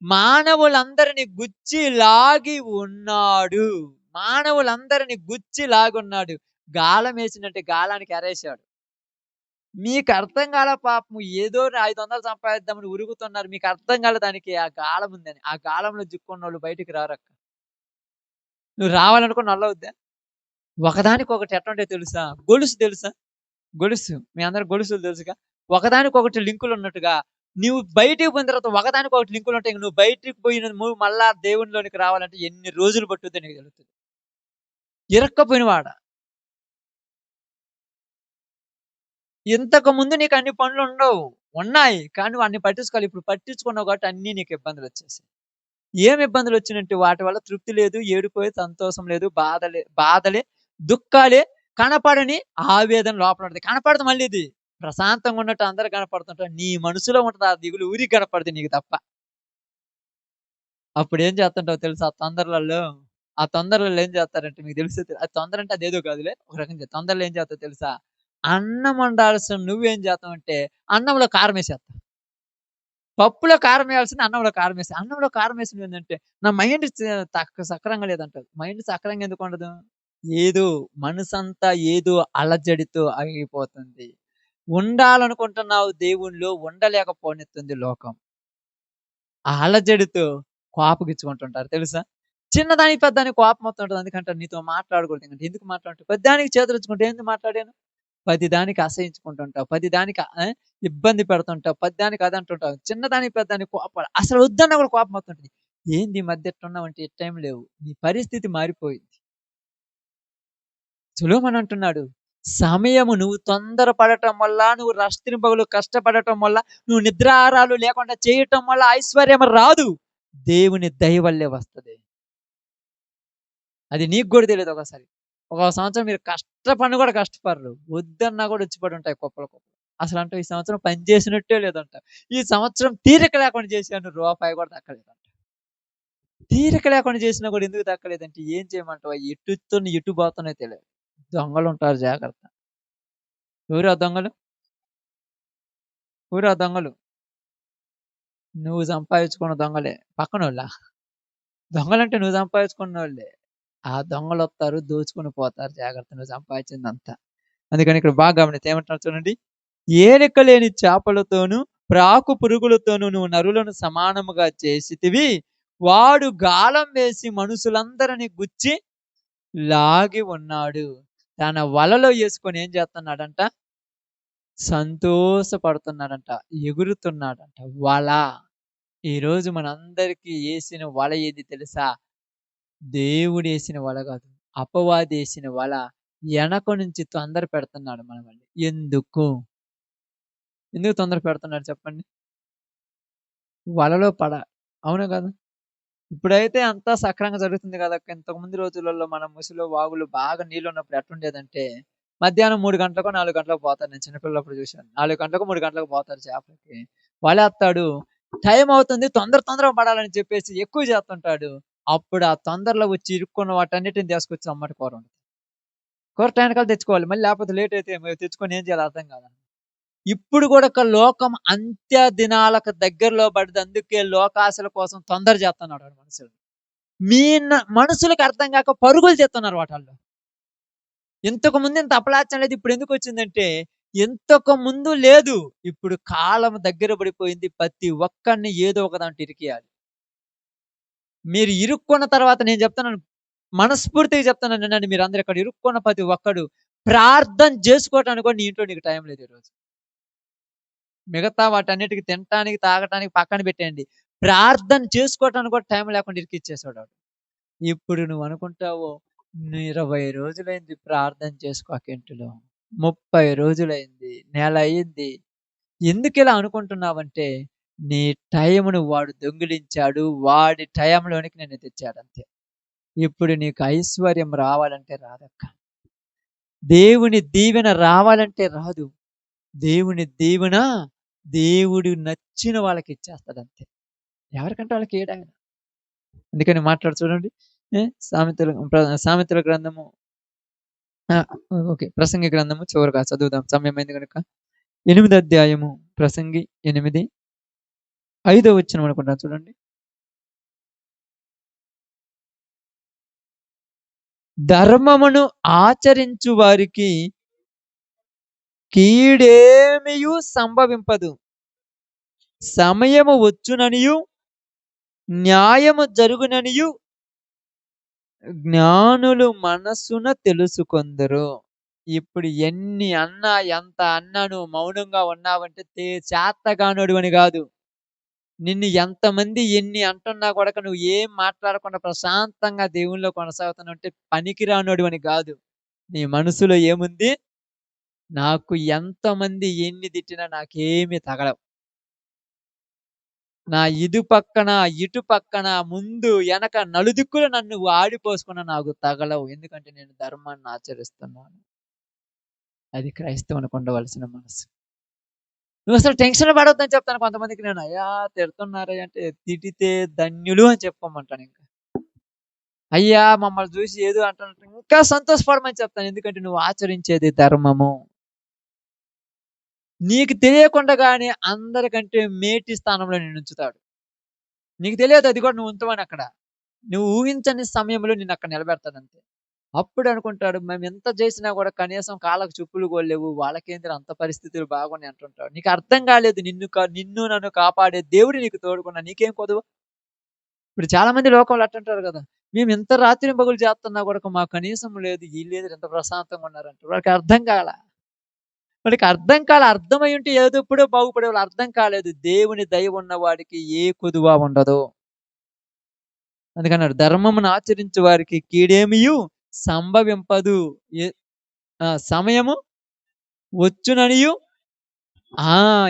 మానవులందరిని గుచ్చి లాగి ఉన్నాడు. మానవులందరిని గుచ్చి లాగున్నాడు. గాలమేసినట్టే గాలానికి ఎరేశాడు. మీకర్థం కాలా పాపం ఏదో 500 సంపాదిద్దామని ఉరుగుతున్నారు. మీకర్థం కాలే దానికి ఆ గాలం ఉందని. ఆ గాలంలో చిక్కున్నోళ్ళు బయటికి రారక్క. నువ్వు రావాలనుకున్న నల్లవుద్దా? ఒకదానికొకటి ఎట్టుంటాయో తెలుసా? గొలుసు తెలుసా? గొలుసు. మీ అందరికి గొలుసులు తెలుసుగా? ఒకదానికొకటి లింకులున్నట్టుగా నువ్వు బయటికి పోయిన తర్వాత ఒకదానికొకటి లింకులుంటాయి. నువ్వు బయటికి పోయిన మళ్ళా దేవునిలోనికి రావాలంటే ఎన్ని రోజులు పట్టుద్దో నీకు తెలుస్తది. ఇరక్కపోయిన వాడ. ఇంతకుముందు నీకు అన్ని పనులుండవు. ఉన్నాయి. కానీ నువ్వు అన్ని పట్టించుకోవాలి. ఇప్పుడు పట్టించుకున్నావు కాబట్టి అన్నీ నీకు ఇబ్బందులొచ్చేసాయి. ఏం ఇబ్బందులొచ్చినంటే వాటి వల్ల తృప్తి లేదు, ఏడుపే, సంతోషం లేదు, బాధలే, దుఃఖాలే, కనపడని ఆవేదన లోపల ఉంటది. కనపడదు మళ్ళీ ఇది. ప్రశాంతంగా ఉన్నట్టు అందరూ కనపడుతుంటారు. నీ మనసులో ఉంటది ఆ దిగులు ఊరికి కనపడదు నీకు తప్ప. అప్పుడేం చేస్తుంటావో తెలుసా? ఆ తొందరలలో ఏం చేస్తారంటే మీకు తెలుసో ఆ తొందర అంటే అదేదో కాదులే. ఒక రకంగా తొందరలో ఏం చేస్తావో తెలుసా? అన్నం వండాల్సిన నువ్వేం చేస్తావంటే అన్నంలో కారమేసేస్తావు. పప్పులో కారం వేయాల్సింది అన్నంలో కారం వేసి. అన్నంలో కారం వేసింది ఏందంటే, నా మైండ్ సక్రంగా లేదంటావు. మైండ్ సక్రంగా ఎందుకుండదు? ఏదో మనసంతా ఏదో అలజడితో ఆగిపోతుంది. ఉండాలనుకుంటున్నావు దేవునిలో, ఉండలేకపోనిస్తుంది లోకం. ఆ అలజడితో కోపగిచ్చుకుంటుంటారు తెలుసా? చిన్నదానికి పెద్దదానికి కోపం వస్తుంటది. అందుకంటారు నీతో మాట్లాడకూడదు. ఎందుకు మాట్లాడటం? పెద్దానికి చేతులెత్తుకుంటే ఏంది మాట్లాడాను? ప్రతిదానికి అసహించుకుంటుంటావు. ప్రతిదానికి ఇబ్బంది పెడుతుంటావు. ప్రతిదానికి అదంటుంటావు. చిన్నదానికి పెద్దదానికి కోపాలు. అసలు వద్దన్నా కూడా కోపం వస్తుంటది. ఏంది ఈ మధ్య ఇట్టున్నావంటే ఈ టైం లేవు. నీ పరిస్థితి మారిపోయింది. సొలొమోన్ అంటున్నాడు, సమయము నువ్వు తొందర పడటం వల్ల, నువ్వు రాత్రింపగలు కష్టపడటం వల్ల, నువ్వు నిద్రాహారాలు లేకుండా చేయటం వల్ల ఐశ్వర్యం రాదు. దేవుని దయ వల్లే వస్తది. అది నీకు గూడా తెలీదు ఒక్కోసారి. ఒక సంవత్సరం మీరు కష్టపడినా కూడా కష్టపడరు. వద్దన్నా కూడా వచ్చి పడుంటాయి కుప్పలు కుప్పలు. అసలంటావు ఈ సంవత్సరం పని చేసినట్టే లేదంట. ఈ సంవత్సరం తీరిక లేకుండా చేశాను రూపాయి కూడా దక్కలేదంట. తీరిక లేకుండా చేసినా కూడా ఎందుకు దక్కలేదంటే ఏం చేయమంటావు? ఎటు పోతున్నాయో తెలియదు. దొంగలుంటారు జాగ్రత్త. ఎవరు ఆ దొంగలు? ఎవరు ఆ దొంగలు? నువ్వు సంపాదించుకున్న దొంగలే. పక్కనోళ్ళా? దొంగలంటే నువ్వు సంపాదించుకున్నోళ్ళే. ఆ దొంగలొత్తారు దోచుకొని పోతారు జాగ్రత్త నువ్వు సంపాదించిందంతా. అందుకని ఇక్కడ బాగా గమనిస్తే ఏమంటున్నారు చూడండి. ఏలిక లేని చేపలతోనూ, ప్రాకు పురుగులతోనూ నువ్వు నరులను సమానముగా చేసితివి. వాడు గాలం వేసి మనుషులందరిని గుచ్చి లాగి ఉన్నాడు. తన వలలో యేసుకొని ఏం చేస్తున్నాడంట? సంతోషపడుతున్నాడంట. ఎగురుతున్నాడంట. వల. ఈరోజు మనందరికీ యేసిన వల ఏది తెలుసా? దేవుడేసిన వల కాదు. అపవాదేసిన వల. ఎనక నుంచి తొందర పెడుతున్నాడు మనల్ని. ఎందుకు? ఎందుకు తొందర పెడుతున్నాడు చెప్పండి? వలలో అవునా కదా? ఇప్పుడైతే అంతా సక్రంగా జరుగుతుంది కదక్క. ఇంతకుముందు రోజులలో మన ముసిలో, వాగులో బాగా నీళ్లున్నప్పుడు ఎట్టుండేదంటే, మధ్యాహ్నం 3 గంటలకో, 4 గంటలకు పోతారు. నేను చిన్నపిల్లప్పుడు చూశాను. 4 గంటలకో, 3 గంటలకు పోతారు చేపలకి. వలేత్తాడు. టైం అవుతుంది తొందరగా పడాలని చెప్పేసి ఎక్కువ చేస్తుంటాడు. అప్పుడు ఆ తొందరలో వచ్చి ఇరుక్కున్న వాటన్నిటిని తీసుకొచ్చి అమ్మటి కూర వండుతాడు. కూర టైంకల్లా తెచ్చుకోవాలి. మళ్ళీ లేకపోతే లేట్ అయితే తెచ్చుకొని ఏం చేయాలో అర్థం కాదు. ఇప్పుడు కూడా లోకం అంత్య దినాలకు దగ్గరలో పడ్డది. అందుకే లోకాశల కోసం తొందర చేస్తున్నాడు మనుషులు. మీ మనుషులకు అర్థం కాక పరుగులు చేస్తున్నారు వాటిల్లో. ఇంతకు ముందు ఇంత అపలాచ్యం లేదు. ఇప్పుడు ఎందుకు వచ్చిందంటే ఇంతకు ముందు లేదు. ఇప్పుడు కాలం దగ్గర పడిపోయింది. ప్రతి ఒక్కరిని ఏదో ఒక దాంట్లో ఇరికియాలి. మీరు ఇరుక్కున్న తర్వాత నేను చెప్తున్నాను, మనస్ఫూర్తిగా చెప్తున్నాను వినండి. మీరు అందరు ఇక్కడ ఇరుక్కున్న ప్రతి ఒక్కడు ప్రార్థన చేసుకోవటానికి కూడా నీ ఇంట్లో నీకు టైం లేదు ఈరోజు. మిగతా వాటన్నిటికి తినటానికి, తాగటానికి పక్కన పెట్టేయండి. ప్రార్థన చేసుకోవటానికి కూడా టైం లేకుండా ఇరికిచ్చేసాడు వాడు. ఇప్పుడు నువ్వు అనుకుంటావు 20 రోజులైంది ప్రార్థన చేసుకోక ఇంటిలో. 30 రోజులైంది. నెల అయింది. ఎందుకిలా అనుకుంటున్నావంటే నీ టైమును వాడు దొంగిలించాడు. వాడి టైంలోనికి నిన్ను తెచ్చాడు అంతే. ఇప్పుడు నీకు ఐశ్వర్యం రావాలంటే రాదక్క. దేవుని దీవెన రావాలంటే రాదు. దేవుని దీవెన దేవుడు నచ్చిన వాళ్ళకి ఇచ్చేస్తాడు అంతే. ఎవరికంటే వాళ్ళకి ఏడాయన. అందుకని మాట్లాడు చూడండి. సామెతల గ్రంథము ఓకే, ప్రసంగి గ్రంథము చివరిగా చదువుదాం, సమయమైంది కనుక. 8వ అధ్యాయము, ప్రసంగి 8, 5వ వచనం అనుకుంటాను చూడండి. ధర్మమును ఆచరించు వారికి కీడేమియు సంభవింపదు, సమయము వచ్చుననియు న్యాయము జరుగుననియు జ్ఞానులు మనస్సున తెలుసుకొందరు. ఇప్పుడు ఎన్ని అన్నా, ఎంత అన్నా నువ్వు మౌనంగా ఉన్నావంటే చేతగానోడు అని కాదు. నిన్ను ఎంతమంది ఎన్ని అంటున్నా కూడా నువ్వు ఏం మాట్లాడకుండా ప్రశాంతంగా దేవునిలో కొనసాగుతున్నావు అంటే పనికిరానోడు అని కాదు. నీ మనసులో ఏముంది? నాకు ఎంతమంది ఎన్ని తిట్టినా నాకేమీ తగలవు. నా ఇటు పక్కన ఇటు పక్కన ముందు వెనక నలుదిక్కులు నన్ను ఆడిపోసుకున్న నాకు తగలవు. ఎందుకంటే నేను ధర్మాన్ని ఆచరిస్తున్నాను. అది క్రైస్తవునికి ఉండవలసిన మనసు. నువ్వు అసలు టెన్షన్ పడొద్దని చెప్తాను కొంతమందికి. నేను అయ్యా తిడుతున్నారే అంటే తిటితే ధన్యులు అని చెప్పుకోమంటాను. ఇంకా అయ్యా మమ్మల్ని చూసి ఏదో అంటున్నట్టు ఇంకా సంతోషపడమని చెప్తాను. ఎందుకంటే నువ్వు ఆచరించేది ధర్మము. నీకు తెలియకుండానే అందరికంటే మేటి స్థానంలో నిన్ను ఉంచుతాడు. నీకు తెలియదు అది కూడా నువ్వు ఉంచమని. అక్కడ నువ్వు ఊహించని సమయంలో నిన్ను అక్కడ నిలబెడతాడు అంతే. అప్పుడు అనుకుంటాడు మేము ఎంత చేసినా కూడా కనీసం కాళ్ళకు చెప్పులు కూడా లేవు, వాళ్ళకేంద్ర అంత పరిస్థితులు బాగున్నాయి అంటుంటాడు. నీకు అర్థం కాలేదు, నిన్ను నన్ను కాపాడే దేవుడు నీకు తోడుకున్నా నీకేం కొదువు. ఇప్పుడు చాలా మంది లోకంలో అట్టుంటారు కదా, మేము ఎంత రాత్రి పగులు చేస్తున్నా కూడా మాకు కనీసం లేదు, ఈ లేదు, ఎంత ప్రశాంతంగా ఉన్నారంటారు. వాళ్ళకి అర్థం కాల. అర్థమై ఉంటే ఏదో ఎప్పుడో బాగుపడే వాళ్ళు. అర్థం కాలేదు. దేవుని దయ ఉన్న వాడికి ఏ కొదువా ఉండదు. అందుకన్నాడు ధర్మమును ఆచరించే వారికి కీడేమియు సంభవింపదు, సమయము వచ్చుననియు.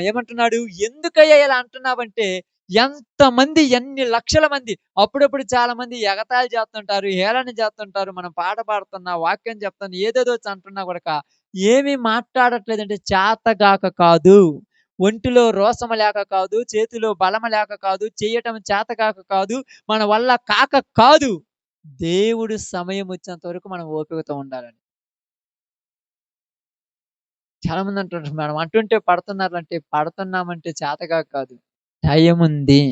ఏమంటున్నాడు? ఎందుకయ్యా ఇలా అంటున్నావంటే, ఎంతమంది ఎన్ని లక్షల మంది అప్పుడప్పుడు చాలా మంది ఎగతాళి చేస్తుంటారు, హేళన చేస్తుంటారు. మనం పాట పాడుతున్నా, వాక్యం చెప్తాను, ఏదేదో అంటున్నా కూడా ఏమీ మాట్లాడట్లేదంటే చేతగాక కాదు, ఒంటిలో రోసము లేక కాదు, చేతిలో బలము లేక కాదు, చేయటం చేతగాక కాదు, మన వల్ల కాక కాదు. దేవుడు సమయం వచ్చేంత వరకు మనం ఓపికతో ఉండాలని. చాలా మంది అంటుంటారు మనం అంటుంటే పడుతున్నారంటే పడుతున్నామంటే చేతగాక కాదు, టైం ఉంది.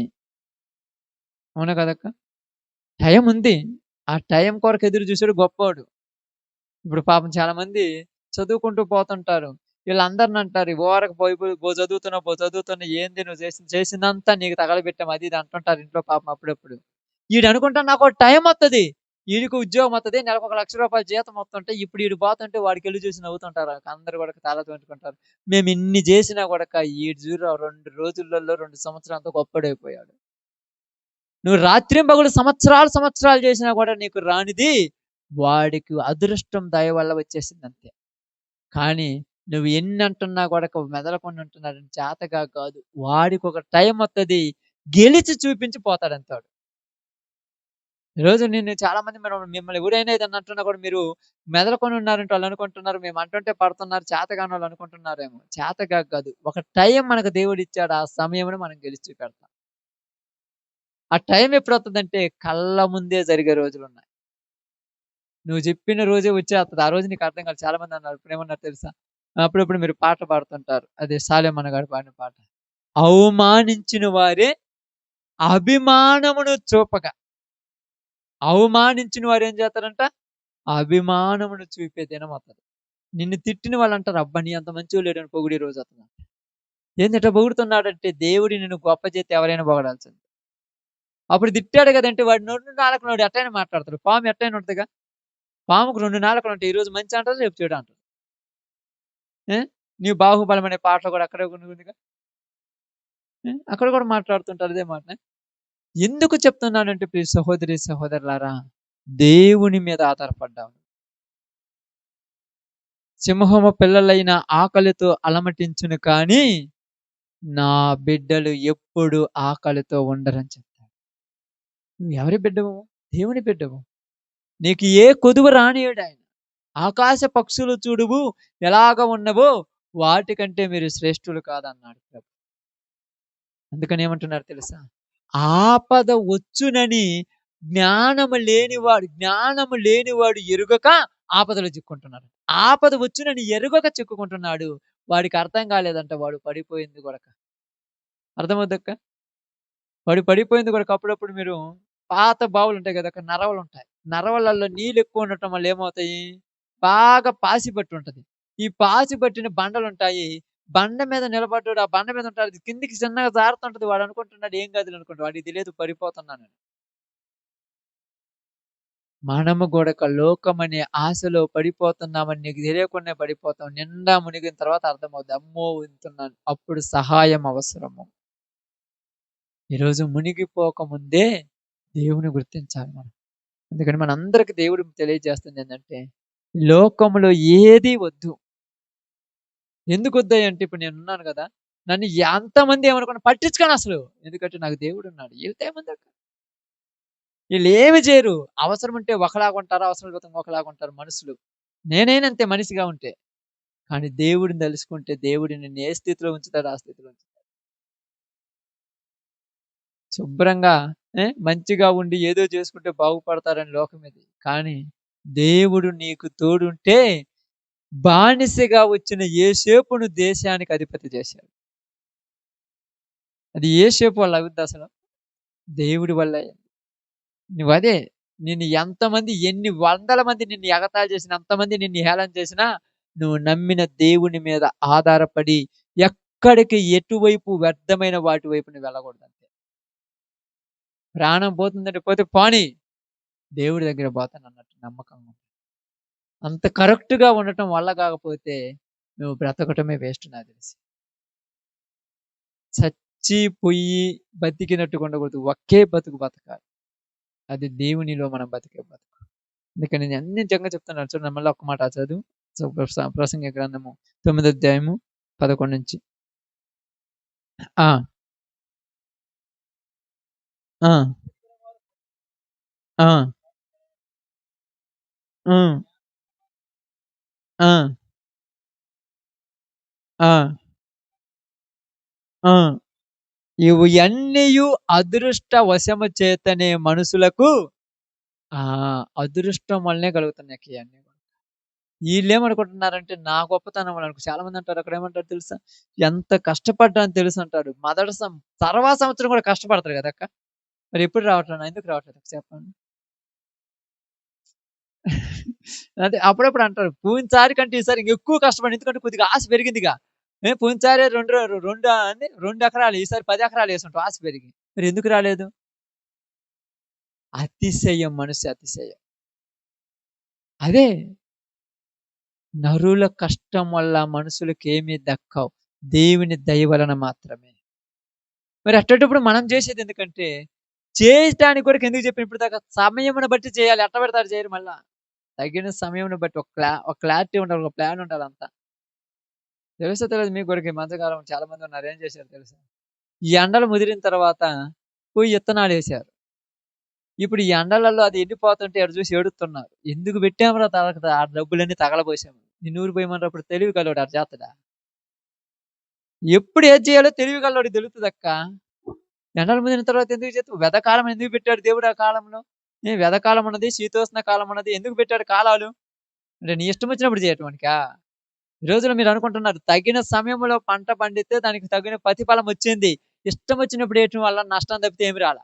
అవునా కదక్క? టైం ఉంది. ఆ టైం కొరకు ఎదురు చూసాడు గొప్పోడు. ఇప్పుడు పాపం చాలా మంది చదువుకుంటూ పోతుంటారు. వీళ్ళందరిని అంటారు ఓరకు పోయి చదువుతున్నా ఏంది నువ్వు చేసిందంతా నీకు తగలబెట్టాం అది ఇది అంటుంటారు ఇంట్లో పాపం అప్పుడప్పుడు. ఈడు అనుకుంటా నాకు టైం వస్తుంది, వీడికి ఉద్యోగం వస్తుంది, నెలకు ₹1,00,000 జీతం వస్తుంటే ఇప్పుడు వీడు పోతుంటే వాడికి వెళ్ళి చూసి నవ్వుతుంటారు. అందరు కూడా తల తోంచుకుంటారు. మేము ఇన్ని చేసినా కూడా ఈడు చూడు 2 రోజులలో 2 సంవత్సరాలతో గొప్పడైపోయాడు. నువ్వు రాత్రింబగళ్ళు సంవత్సరాలు చేసినా కూడా నీకు రానిది వాడికి అదృష్టం దయ వల్ల వచ్చేసింది అంతే. కానీ నువ్వు ఎన్ని అంటున్నా కూడా మెదలకుండా ఉంటున్నాడని చేతగా కాదు. వాడికి ఒక టైం వస్తుంది, గెలిచి చూపించి పోతాడు అంతాడు. ఈరోజు నేను చాలా మంది మిమ్మల్ని ఎవరైనా ఏదన్నా అంటున్నా కూడా మీరు మెదలకొని ఉన్నారంటే వాళ్ళు అనుకుంటున్నారు మేము అంటుంటే పడుతున్నారు, చేతగాని వాళ్ళు అనుకుంటున్నారేమో. చేతగా కాదు, ఒక టైం మనకు దేవుడు ఇచ్చాడు, ఆ సమయంలో మనం గెలిచి చూపెడతాం. ఆ టైం ఎప్పుడు వస్తుందంటే కళ్ళ ముందే జరిగే రోజులు ఉన్నాయి. నువ్వు చెప్పిన రోజే వచ్చేస్తుంది. ఆ రోజు నీకు అర్థం కాదు. చాలా మంది అన్నారు, ఇప్పుడు ఏమన్నారు తెలుసా? అప్పుడప్పుడు మీరు పాట పాడుతుంటారు, అది సాలెమన్న గారు పాడిన పాట. అవమానించిన వారే అభిమానమును చూపగా. అవమానించిన వారు ఏం చేస్తారంట? అభిమానమును చూపే దినం వస్తుంది. నిన్ను తిట్టిన వాళ్ళు అంటారు అబ్బా నీ అంత మంచిగా లేడని పొగిడే రోజు వస్తుంది. ఏంటంటే పొగుడుతున్నాడంటే దేవుడి నిన్ను గొప్ప చేస్తే ఎవరైనా పొగడాల్సింది. అప్పుడు తిట్టాడు కదంటే వాడు 2 నాలుగు నోడు ఎట్టైనా మాట్లాడతాడు. పాము ఎట్టైనా ఉంటుందిగా. పాముకు 2 నాలుకలు ఉంటాయి. ఈ రోజు మంచి అంటారు, రేపు చెడు అంటారు. నీ బాహుబలం అనే పాటలో కూడా అక్కడే ఉందిగా. అక్కడ కూడా మాట్లాడుతుంటారు ఇదే మాట. ఎందుకు చెప్తున్నానంటే ప్రియ సహోదరి సహోదరులారా, దేవుని మీద ఆధారపడ్డాము. సింహము పిల్లలైన ఆకలితో అలమటించును కానీ నా బిడ్డలు ఎప్పుడు ఆకలితో ఉండరని చెప్తాడు. నువ్వు ఎవరి బిడ్డవు? దేవుని బిడ్డవు. నీకు ఏ కొదువ రానియడు ఆయన. ఆకాశ పక్షులు చూడువు ఎలాగ ఉన్నవో వాటికంటే మీరు శ్రేష్ఠులు కాదన్నాడు ప్రభు. అందుకని ఏమంటున్నారు తెలుసా? ఆపద వచ్చునని జ్ఞానము లేనివాడు ఎరుగక ఆపదలో చిక్కుంటున్నాడు. ఆపద వచ్చునని ఎరుగక చిక్కుకుంటున్నాడు. వాడికి అర్థం కాలేదంట వాడు పడిపోయింది గొడక. అర్థమవుద్దక్క? వాడు పడిపోయింది గూడా అప్పుడప్పుడు మీరు పాత బావులుంటాయి గదా! అక్కడ నరవలుంటాయి. నరవలల్లో నీళ్ళెక్కువ ఉండటం వల్ల ఏమవుతాయి? బాగా పాసి పట్టి ఉంటది. ఈ పాసి పట్టిన బండలుంటాయి. బండ మీద నిలబడ్డాడు. ఆ బండ మీద ఉంటాడు. అది కిందికి చిన్నగా జారుతుంటది. వాడు అనుకుంటున్నాడు ఏం కాదులే అనుకుంటాడు. వాడికి తెలియదు పడిపోతున్నానని. మనము గూడా లోకమనే ఆశలో పడిపోతున్నామని నీకు తెలియకుండానే పడిపోతాం. నిండా మునిగిన తర్వాత అర్థమవుద్ది. అమ్మో! ఇంతున్నాను. అప్పుడు సహాయం అవసరము. ఈరోజు మునిగిపోక ముందే దేవుని గుర్తించాలి మనం. అందుకని మనందరికి దేవుడు తెలియజేస్తుంది ఏంటంటే, లోకంలో ఏది వద్దు. ఎందుకు వద్దాయంటే ఇప్పుడు నేనున్నాను కదా! నన్ను ఎంతమంది ఏమనుకున్నా పట్టించుకోను అసలు. ఎందుకంటే నాకు దేవుడున్నాడు. ఈళ్ళతో ఏముందక్క? ఈళ్ళేమి చేయరు. అవసరం ఉంటే ఒకలాగుంటారు. అవసరం లేకపోతే ఇంకొకలాగుంటారు మనుషులు. నేనైనా అంతే మనిషిగా ఉంటే. కానీ దేవుడిని తలుసుకుంటే దేవుడు నిన్ను ఏ స్థితిలో ఉంచుతాడో ఆ స్థితిలో ఉంచుతాడు. శుభ్రంగా మంచిగా ఉండి ఏదో చేసుకుంటే బాగుపడతారని లోకం ఇది. కానీ దేవుడు నీకు తోడుంటే బానిసగా వచ్చిన యోసేపును దేశానికి అధిపతి చేశాడు. అది యోసేపు వల్ల అవుద్దా అసలు? దేవుడి వల్ల అయింది. నువ్వదే నిన్ను ఎంతమంది ఎన్ని వందల మంది నిన్ను ఎగతాళి చేసినా, అంతమంది నిన్ను హేళన చేసినా, నువ్వు నమ్మిన దేవుని మీద ఆధారపడి ఎక్కడికి ఎటువైపు వ్యర్థమైన వాటి వైపు నువ్వు వెళ్ళకూడదంతే. ప్రాణం పోతుందంటే పోతే పోనీ, దేవుడి దగ్గర పోతానన్నట్టు నమ్మకంగా ఉండు. అంత కరెక్ట్‌గా ఉండటం వల్ల కాకపోతే నువ్వు బ్రతకటమే వేస్ట్ నాకు తెలిసి. చచ్చి పొయ్యి బతికినట్టుగా ఉండకూడదు. ఒకే బతుకు బతకాలి. అది దేవునిలో మనం బతికే బతుకు. అందుకని నేను అన్ని నిజంగా చెప్తున్నాను చూడండి మళ్ళీ ఒక్క మాట చదువు. ప్రసంగి గ్రంథము 9 అధ్యాయము 11 నుంచి. ఆ! ఆ! ఆ! హ్మ్. ఆ! ఆ! ఆ! ఇవన్నీయు అదృష్ట వశము చేతనే మనుషులకు ఆ! అదృష్టం వల్లనే కలుగుతున్నాయి ఇయన్నీ. ఈళ్ళేమనుకుంటున్నారంటే నా గొప్పతనం వల్ల చాలా మంది అంటారు అక్కడేమంటారు తెలుసా? ఎంత కష్టపడ్డానో తెలుసంటారు. తర్వాత సంవత్సరం కూడా కష్టపడతారు గదక్క! మరి ఎప్పుడు రావట్లేనా? ఎందుకు రావట్లేదు చెప్పండి? అదే అప్పుడప్పుడు అంటారు. పోయినసారి కంటే ఈసారి ఇంకెక్కువ కష్టపడి ఎందుకంటే కొద్దిగా ఆశ పెరిగిందిగా. పోయినసారి 2 ఎకరాలు ఈసారి 10 ఎకరాలు యేసుంటాం ఆశ పెరిగి. మరి ఎందుకు రాలేదు? అతిశయం మనిషి అతిశయం. అదే నరుల కష్టం వల్ల మనుషులకేమీ దక్కవు. దేవుని దయ వలన మాత్రమే. మరి అట్టేటప్పుడు మనం చేసేది ఎందుకంటే, చేయటానికి కూడా ఎందుకు చెప్పాను ఇప్పటిదాకా సమయమును బట్టి చేయాలి. ఎట్ట పడితే అట్ట చేయరు మళ్ళా. తగిన సమయమును బట్టి ఒక క్లారిటీ ఉండాలి. ఒక ప్లాన్ ఉండాలంతా. తెలుసో తెలీదో మీకు గూడా ఈ మధ్యకాలం చాలా మంది ఉన్నారు. ఏం చేశారో తెలుసా? ఈ ఎండలు ముదిరిన తర్వాత పోయి ఇత్తనాలేశారు. ఇప్పుడు ఈ ఎండలలో అది ఎండిపోతుంటే ఆడ చూసి ఏడుతున్నారు. ఎందుకు పెట్టాంరా ఆ డబ్బులన్నీ తగలబోసాము. నిన్నూరు పోయమన్నారు అప్పుడు తెలివి కల్లోడు అట్ట చేత్తడా? ఎప్పుడు ఏది చేయాలో తెలివి కల్లోడికి తెలుస్తదక్క. ఎండలు ముదిరిన తర్వాత ఎందుకు చేత్తవు? వెదకాలం ఎందుకు పెట్టాడు దేవుడు ఆ కాలంలో? వెదకాలం ఉన్నది, శీతోష్ణ కాలం ఉన్నది. ఎందుకు పెట్టాడు కాలాలు? అంటే నీ ఇష్టం వచ్చినప్పుడు చేయటమనికా? ఈ రోజున మీరు అనుకుంటున్నారు తగిన సమయంలో పంట పండితే దానికి తగిన ప్రతిఫలం వచ్చింది. ఇష్టం వచ్చినప్పుడు ఏయటం వల్ల నష్టం తప్పితే ఏమి రాలా.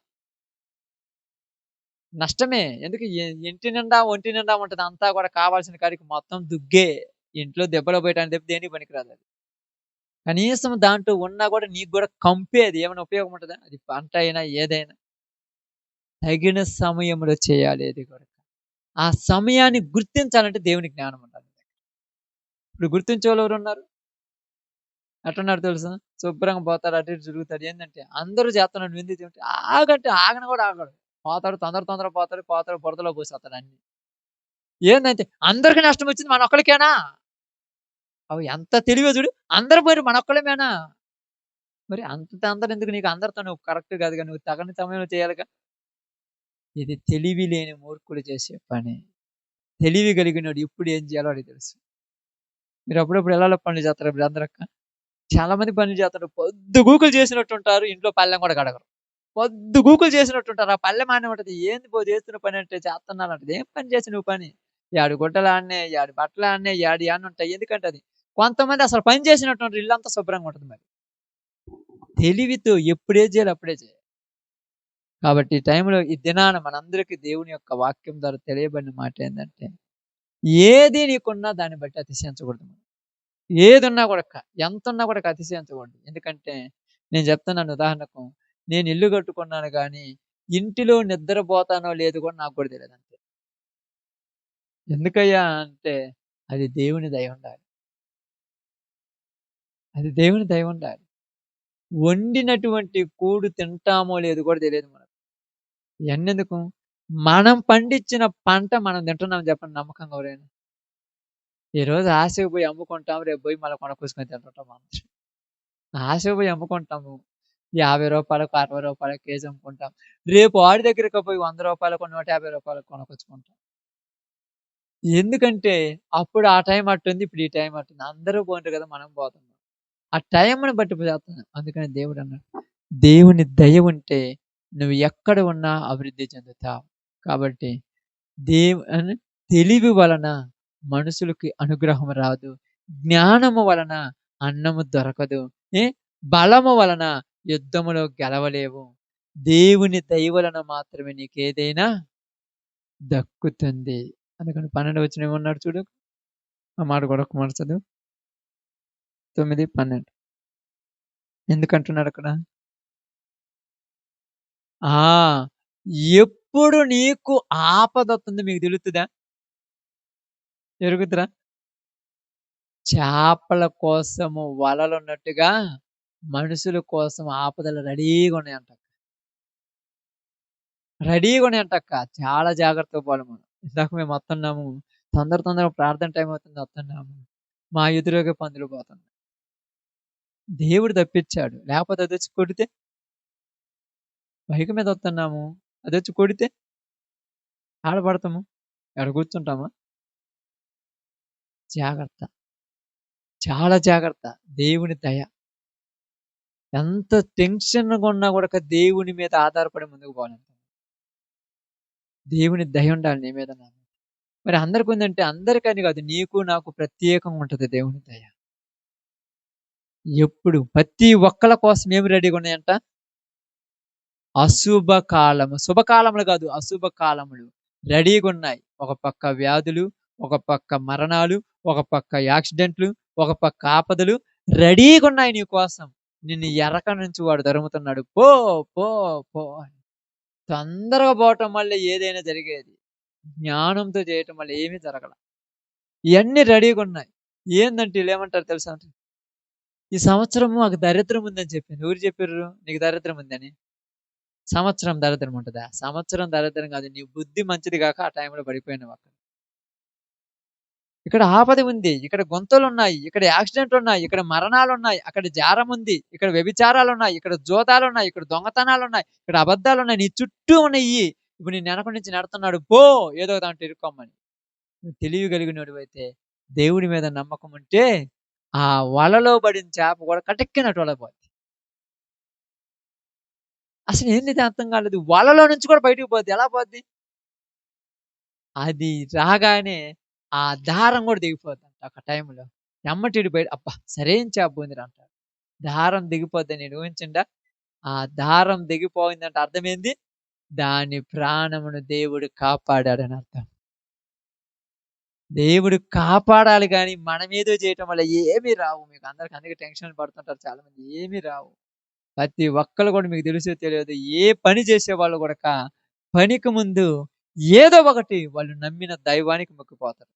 నష్టమే. ఎందుకు ఇంటి నిండా, ఒంటి నిండా ఉంటది. అంతా కూడా కావాల్సిన కాడికి మొత్తం దుగ్గే. ఇంట్లో దెబ్బలు పోయటానికి తప్పితే దేనికి పనికిరాదది. కనీసం దాంట్లో ఉన్నా గూడా నీకు గూడా కంపే అది. ఏమైనా ఉపయోగం ఉంటదా? అది పంట అయినా, ఏదైనా. తగిన సమయంలో చేయాలి ఏది కూడా. ఆ సమయాన్ని గుర్తించాలంటే దేవుని జ్ఞానం ఉండాలి. ఇప్పుడు గుర్తించేవాళ్ళెవరున్నారు? ఎట్టున్నారు తెలుసా? శుభ్రంగా పోతాడు, అటు ఇటు తిరుగుతాడు. ఏందంటే అందరూ చేత్తన్నారు నువ్వెందుకు తింటే ఆగంటే ఆగను గూడా ఆగడు. పోతాడు తొందర పోతాడు బురదలో పోసేస్తాడు అన్నీ. ఏందంటే అందరికి నష్టమొచ్చింది మనొక్కళ్ళకేనా? అవి ఎంత తెలివో జూడు. అందరూ పోయిర్రు మనొక్కళ్ళమేనా? మరి అంత తొందరెందుకు నీకు అందరితో నువ్వు కరెక్ట్ గాదుగా. నువ్వు తగని సమయంలో చేయాలిగా. ఇది తెలివి లేని మూర్ఖుడు చేసే పని. తెలివి కలిగినోడు ఎప్పుడు ఏం చేయాలో వాడికి తెలుసు. మీరు అప్పుడప్పుడు ఇళ్ళలో పనులు చేస్తారు ఇప్పుడు అందరక్క. చాలా మంది పనులు చేస్తారు. పొద్దుగూకులు చేసినట్టుంటారు. ఇంట్లో పళ్ళెం కూడా కడగరు. పొద్దుగూకులు చేసినట్టుంటారు. ఆ పళ్ళెం ఆడనే ఉంటది. ఏంది చేస్తున్న పని అంటే చేస్తున్నానంటది. ఏం పని చేసి నువ్వు పని? యాడి గుడ్డలు ఆడనే, యాడి బట్టలు ఆడనే, యాడి ఉంటాయి. ఎందుకంటే అది. కొంతమంది అసలు పని చేసినట్టు ఉంటారు. ఇల్లంతా శుభ్రంగా ఉంటది మరి. తెలివితో ఎప్పుడేది చేయాలో అప్పుడే చేయాలి. కాబట్టి ఈ టైంలో ఈ దినాన మనందరికీ దేవుని యొక్క వాక్యం ద్వారా తెలియబడిన మాట ఏందంటే, ఏది నీకున్నా దాన్ని బట్టి అతిశయించకూడదు. ఏదున్నా కూడా ఎంతున్నా కూడా అతిశయించకూడదు. ఎందుకంటే నేను చెప్తున్నాను ఉదాహరణకు, నేను ఇల్లు కట్టుకున్నాను గానీ, ఇంటిలో నిద్రపోతానో లేదో కూడా నాకు కూడా తెలీదు అంతే. ఎందుకయ్యా అంటే, అది దేవుని దయ ఉండాలి. అది దేవుని దయ ఉండాలి. వండినటువంటి కూడు తింటామో లేదో కూడా తెలియదు మనకు. ఇయన్నెందుకు? మనం పండించిన పంట మనం తింటున్నాం చెప్పండి నమ్మకంగా ఎవరైనా? ఈరోజు ఆశకు పోయి అమ్ముకుంటాం. రేపు పోయి మళ్ళా కొనుక్కొచ్చుకొని తింటుంటాం మనం. ఆశకు పోయి అమ్ముకుంటాము. రూ. 50కు, రూ. 60 కేజీ అమ్ముకుంటాం. రేపు వాడి దగ్గరికి పోయి రూ. 100కు, రూ. 150కు కొనుక్కొచ్చుకుంటాం. ఎందుకంటే అప్పుడు ఆ టైం అట్టుంది. ఇప్పుడు ఈ టైం అట్టుంది. అందరూ పోయిండ్రు కదా! మనం పోతున్నాం. ఆ టైంని బట్టి చేస్తున్నాం. అందుకని దేవుడన్నాడు, దేవుని దయ ఉంటే నువ్వు ఎక్కడ ఉన్నా అభివృద్ధి చెందుతావు. కాబట్టి తెలివి వలన మనుషులకి అనుగ్రహం రాదు. జ్ఞానము వలన అన్నము దొరకదు. బలము వలన యుద్ధములో గెలవలేవు. దేవుని దయ వలన మాత్రమే నీకేదైనా దక్కుతుంది. అందుకని 12 వచనం ఏమన్నాడు చూడు. ఆ మాట కూడా ఒక మాట చదువు. 9, 12 ఎందుకంటున్నాడు అక్కడ? ఆ! ఎప్పుడు నీకు ఆపదొత్తుందో మీకు తెలుస్తదా? ఎరుగుదురా? చేపల కోసము వలలున్నట్టుగా మనుషుల కోసం ఆపదలు రెడీగా ఉన్నాయంట. రెడీగా ఉన్నాయంటక్క. చాలా జాగ్రత్తగా పోవాలి మనం. ఇందాక మేము వస్తున్నాము. తొందరగా ప్రార్థన టైం అవుతుంది వస్తున్నాము. మా ఎదురుగా పందులు పోతున్నాయి. దేవుడు తప్పించాడు. లేకపోతే అదొచ్చి కొడితే? బైక్ మీద వస్తున్నాము. అదొచ్చి కొడితే? ఏడ పడతాము? ఎక్కడ కూర్చుంటామా? జాగ్రత్త. చాలా జాగ్రత్త. దేవుని దయ. ఎంత టెన్షన్‌గా ఉన్నా కూడా దేవుని మీద ఆధారపడి ముందుకు పోవాలి. దేవుని దయ ఉండాలి నీ మీద నా మీద. మరి అందరికి ఉందంటే అందరికని కాదు. నీకు నాకు ప్రత్యేకంగా ఉంటది దేవుని దయ. ఎప్పుడు ప్రతి ఒక్కళ్ళ కోసం ఏమి రెడీగా ఉన్నాయంట? అశుభ కాలము. శుభకాలములు కాదు, అశుభ కాలములు రెడీగా ఉన్నాయి. ఒక పక్క వ్యాధులు, ఒక పక్క మరణాలు, ఒక పక్క యాక్సిడెంట్లు, ఒక పక్క ఆపదలు రెడీగా ఉన్నాయి నీ కోసం. నిన్ను ఎరక నుంచి వాడు తరుముతున్నాడు. పో పో పో అని. తొందరగా పోవటం వల్ల ఏదైనా జరిగేది. జ్ఞానంతో చేయటం వల్ల ఏమీ జరగల. ఇయన్నీ రెడీగా ఉన్నాయి. ఏందంటే ఈళ్ళేమంటారు తెలుసా? ఈ సంవత్సరం మాకు దరిద్రం ఉందని చెప్పింది. ఎవరు చెప్పిర్రు నీకు దరిద్రం ఉందని? సంవత్సరం దరిద్రం ఉంటదా? సంవత్సరం దరిద్రం కాదు. నీ బుద్ధి మంచిది గాక ఆ టైంలో పడిపోయినావు అక్కడ. ఇక్కడ ఆపద ఉంది. ఇక్కడ గుంతలున్నాయి. ఇక్కడ యాక్సిడెంట్లున్నాయి. ఇక్కడ మరణాలున్నాయి. అక్కడ జారం ఉంది. ఇక్కడ వ్యభిచారాలున్నాయి. ఇక్కడ జూదాలున్నాయి. ఇక్కడ దొంగతనాలున్నాయి. ఇక్కడ అబద్ధాలున్నాయి. నీ చుట్టూ ఉన్నయి. ఇప్పుడు నిన్ను వెనక నుంచి నెడతన్నాడు. పో ఏదో దాంట్లో ఇరుక్కోమని. నువ్వు తెలివి కలిగినోడివైతే దేవుడి మీద నమ్మకం ఉంటే ఆ వలలో పడిన చేప కూడా కటెక్కిన అటు పోద్ది. అసలు ఏందిది అర్థం కాలేదు. వలలో నుంచి కూడా బయటికి పోద్ది. ఎలా పోద్ది? అది రాగానే ఆ దారం కూడా దిగిపోద్దంట ఒక టైంలో. ఎమ్మటిడి బయట అబ్బా! సరైన చేప పోయిందిరా అంటాడు. దారం దిగిపోద్దని నేను ఊహించిండా? ఆ దారం దిగిపోయిందంటే అర్థమేంది? దాని ప్రాణమును దేవుడు కాపాడాడని అర్థం. దేవుడు కాపాడాలి గానీ మనమేదో చేయటం వల్ల ఏమీ రావు. మీకు అందరికి అందుకే టెన్షన్ పడుతుంటారు చాలామంది. ఏమీ రావు. ప్రతి ఒక్కళ్ళు కూడా మీకు తెలుసో తెలియదో ఏ పని చేసేవాళ్ళు గూడక పనికి ముందు ఏదో ఒకటి వాళ్ళు నమ్మిన దైవానికి మొక్కిపోతారు.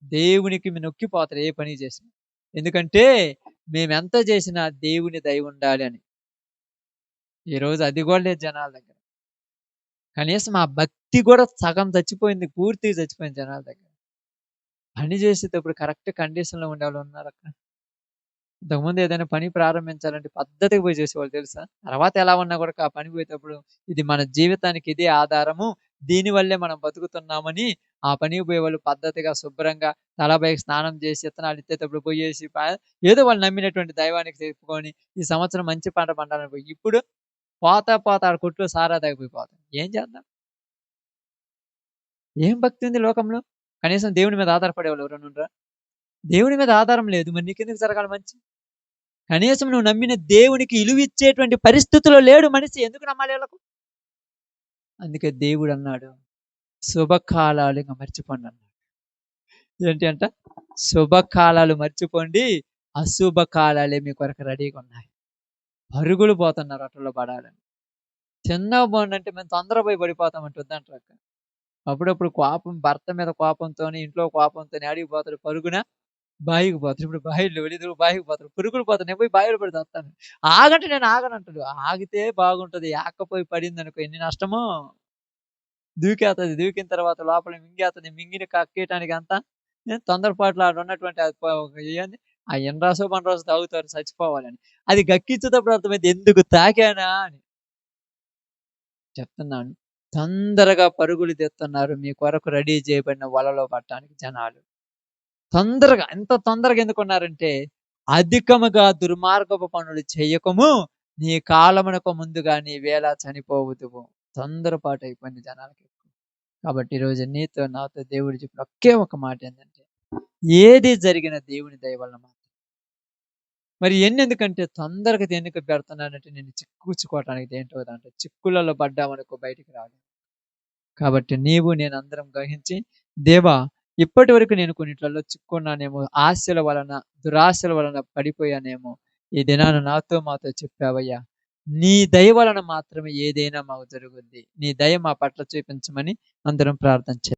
దేవునికి నొక్కిపోతారు ఏ పని చేసినా. ఎందుకంటే మేమెంత చేసినా దేవుని దయ ఉండాలి అని. ఈరోజు అది గూడా లేదు జనాల దగ్గర. కనీసం ఆ భక్తి గూడా సగం చచ్చిపోయింది. పూర్తిగా చచ్చిపోయింది జనాల దగ్గర. పని చేసేటప్పుడు కరెక్ట్ కండిషన్‌లో ఉండేవాళ్ళు ఉన్నారక్క. ఇంతకుముందు ఏదైనా పని ప్రారంభించాలంటే పద్ధతిగా పోయి చేసేవాళ్ళు తెలుసా? తర్వాత ఎలా ఉన్నా కూడా ఆ పని పోయేటప్పుడు ఇది మన జీవితానికి ఇదే ఆధారము. దీనివల్లే మనం బతుకుతున్నామని ఆ పనికి పోయేవాళ్ళు పద్ధతిగా, శుభ్రంగా తలపైకి స్నానం చేసి, ఇత్తనాలు ఇత్తేటప్పుడు పొయ్యేసి ఏదో వాళ్ళు నమ్మినటువంటి దైవానికి చెప్పుకొని, ఈ సంవత్సరం మంచి పంట పండాలని పోయి, ఇప్పుడు పోతా పోతా ఆడ కొట్లో సారా తాగిపోయి పోతాం. ఏం చేద్దాం? ఏం భక్తి ఉంది లోకంలో? కనీసం దేవుని మీద ఆధారపడేవాళ్ళు ఎవరైనా ఉన్నారా? దేవుని మీద ఆధారం లేదు. మరి నీకెందుకు జరగాలి మంచి? కనీసం నువ్వు నమ్మిన దేవునికి ఇలువిచ్చేటువంటి పరిస్థితిలో లేడు మనిషి. ఎందుకు నమ్మాలి ఆళ్ళకు? అందుకే దేవుడన్నాడు, శుభకాలాలు ఇంక మర్చిపోండి అన్నాడు. ఏంటి అంట? శుభకాలాలు మర్చిపోండి, అశుభ కాలాలే మీ కొరకు రెడీగా ఉన్నాయి. పరుగులు పోతున్నారు ఆటల్లో పడాలని. చిన్నగా పోండంటే మేము తొందరగా పోయి పడిపోతామంటే వద్దంటారక్క. అప్పుడప్పుడు కోపం, భర్త మీద కోపంతోని, ఇంట్లో కోపంతోని యాడికి పోతాడు పరుగున? బావికి పోతాడు. ఇప్పుడు బావిలో వెళ్ళిదురు బావికి పోతాడు. పురుగులు పోతాయి. నేను పోయి బావిలో పడి చస్తాను. ఆగంటే నేను ఆగనంటాడు. ఆగితే బాగుంటది. ఆగకపోయి పడిందనుకో ఎన్ని నష్టమో. దూకేతది. దూకిన తర్వాత లోపల మింగేతది. మింగిన కక్కేయటానికి అంతా తొందరపాటులో ఆడున్నటువంటి ఏంది ఆ ఎండ్రాసో, బండ్రాసో తాగుతారు చచ్చిపోవాలని. అది గక్కించేటప్పుడు అర్థమైద్ది ఎందుకు తాకానా అని. చెప్తున్నాను. తొందరగా పరుగులు తీస్తున్నారు మీ కొరకు రెడీ చేయబడిన వలలో పడటానికి జనాలు. తొందరగా ఎంత తొందరగా ఎందుకున్నారంటే, అధికముగా దుర్మార్గపు పనులు చెయ్యకము, నీ కాలమునకు ముందుగా నీ వేళ చనిపోవుదువు. తొందరపాటు అయిపోయింది జనాలకి. కాబట్టి ఈరోజు నీతో నాతో దేవుడు చెప్పిన ఒకే ఒక మాట ఏంటంటే, ఏది జరిగిన దేవుని దయ వలన మాత్రమే. మరి ఎన్నెందుకంటే తొందరగా దేనికి పెడుతున్నానంటే నిన్ను చిక్కుచ్చుకోవటానికి దేంటో దాంట్లో చిక్కులలో పడ్డామనుకో బయటికి రాలేము. కాబట్టి నీవు నేను అందరం గ్రహించి, దేవా ఇప్పటి వరకు నేను కొన్నిట్లలో చిక్కున్నానేమో, ఆశల వలన, దురాశల వలన పడిపోయానేమో, ఈ దినాన నాతో మాతో చెప్పావయ్యా. నీ దయ వలన మాత్రమే ఏదైనా మాకు జరుగుద్ది. నీ దయ మా పట్ల చూపించమని అందరం ప్రార్థన చేద్దాం.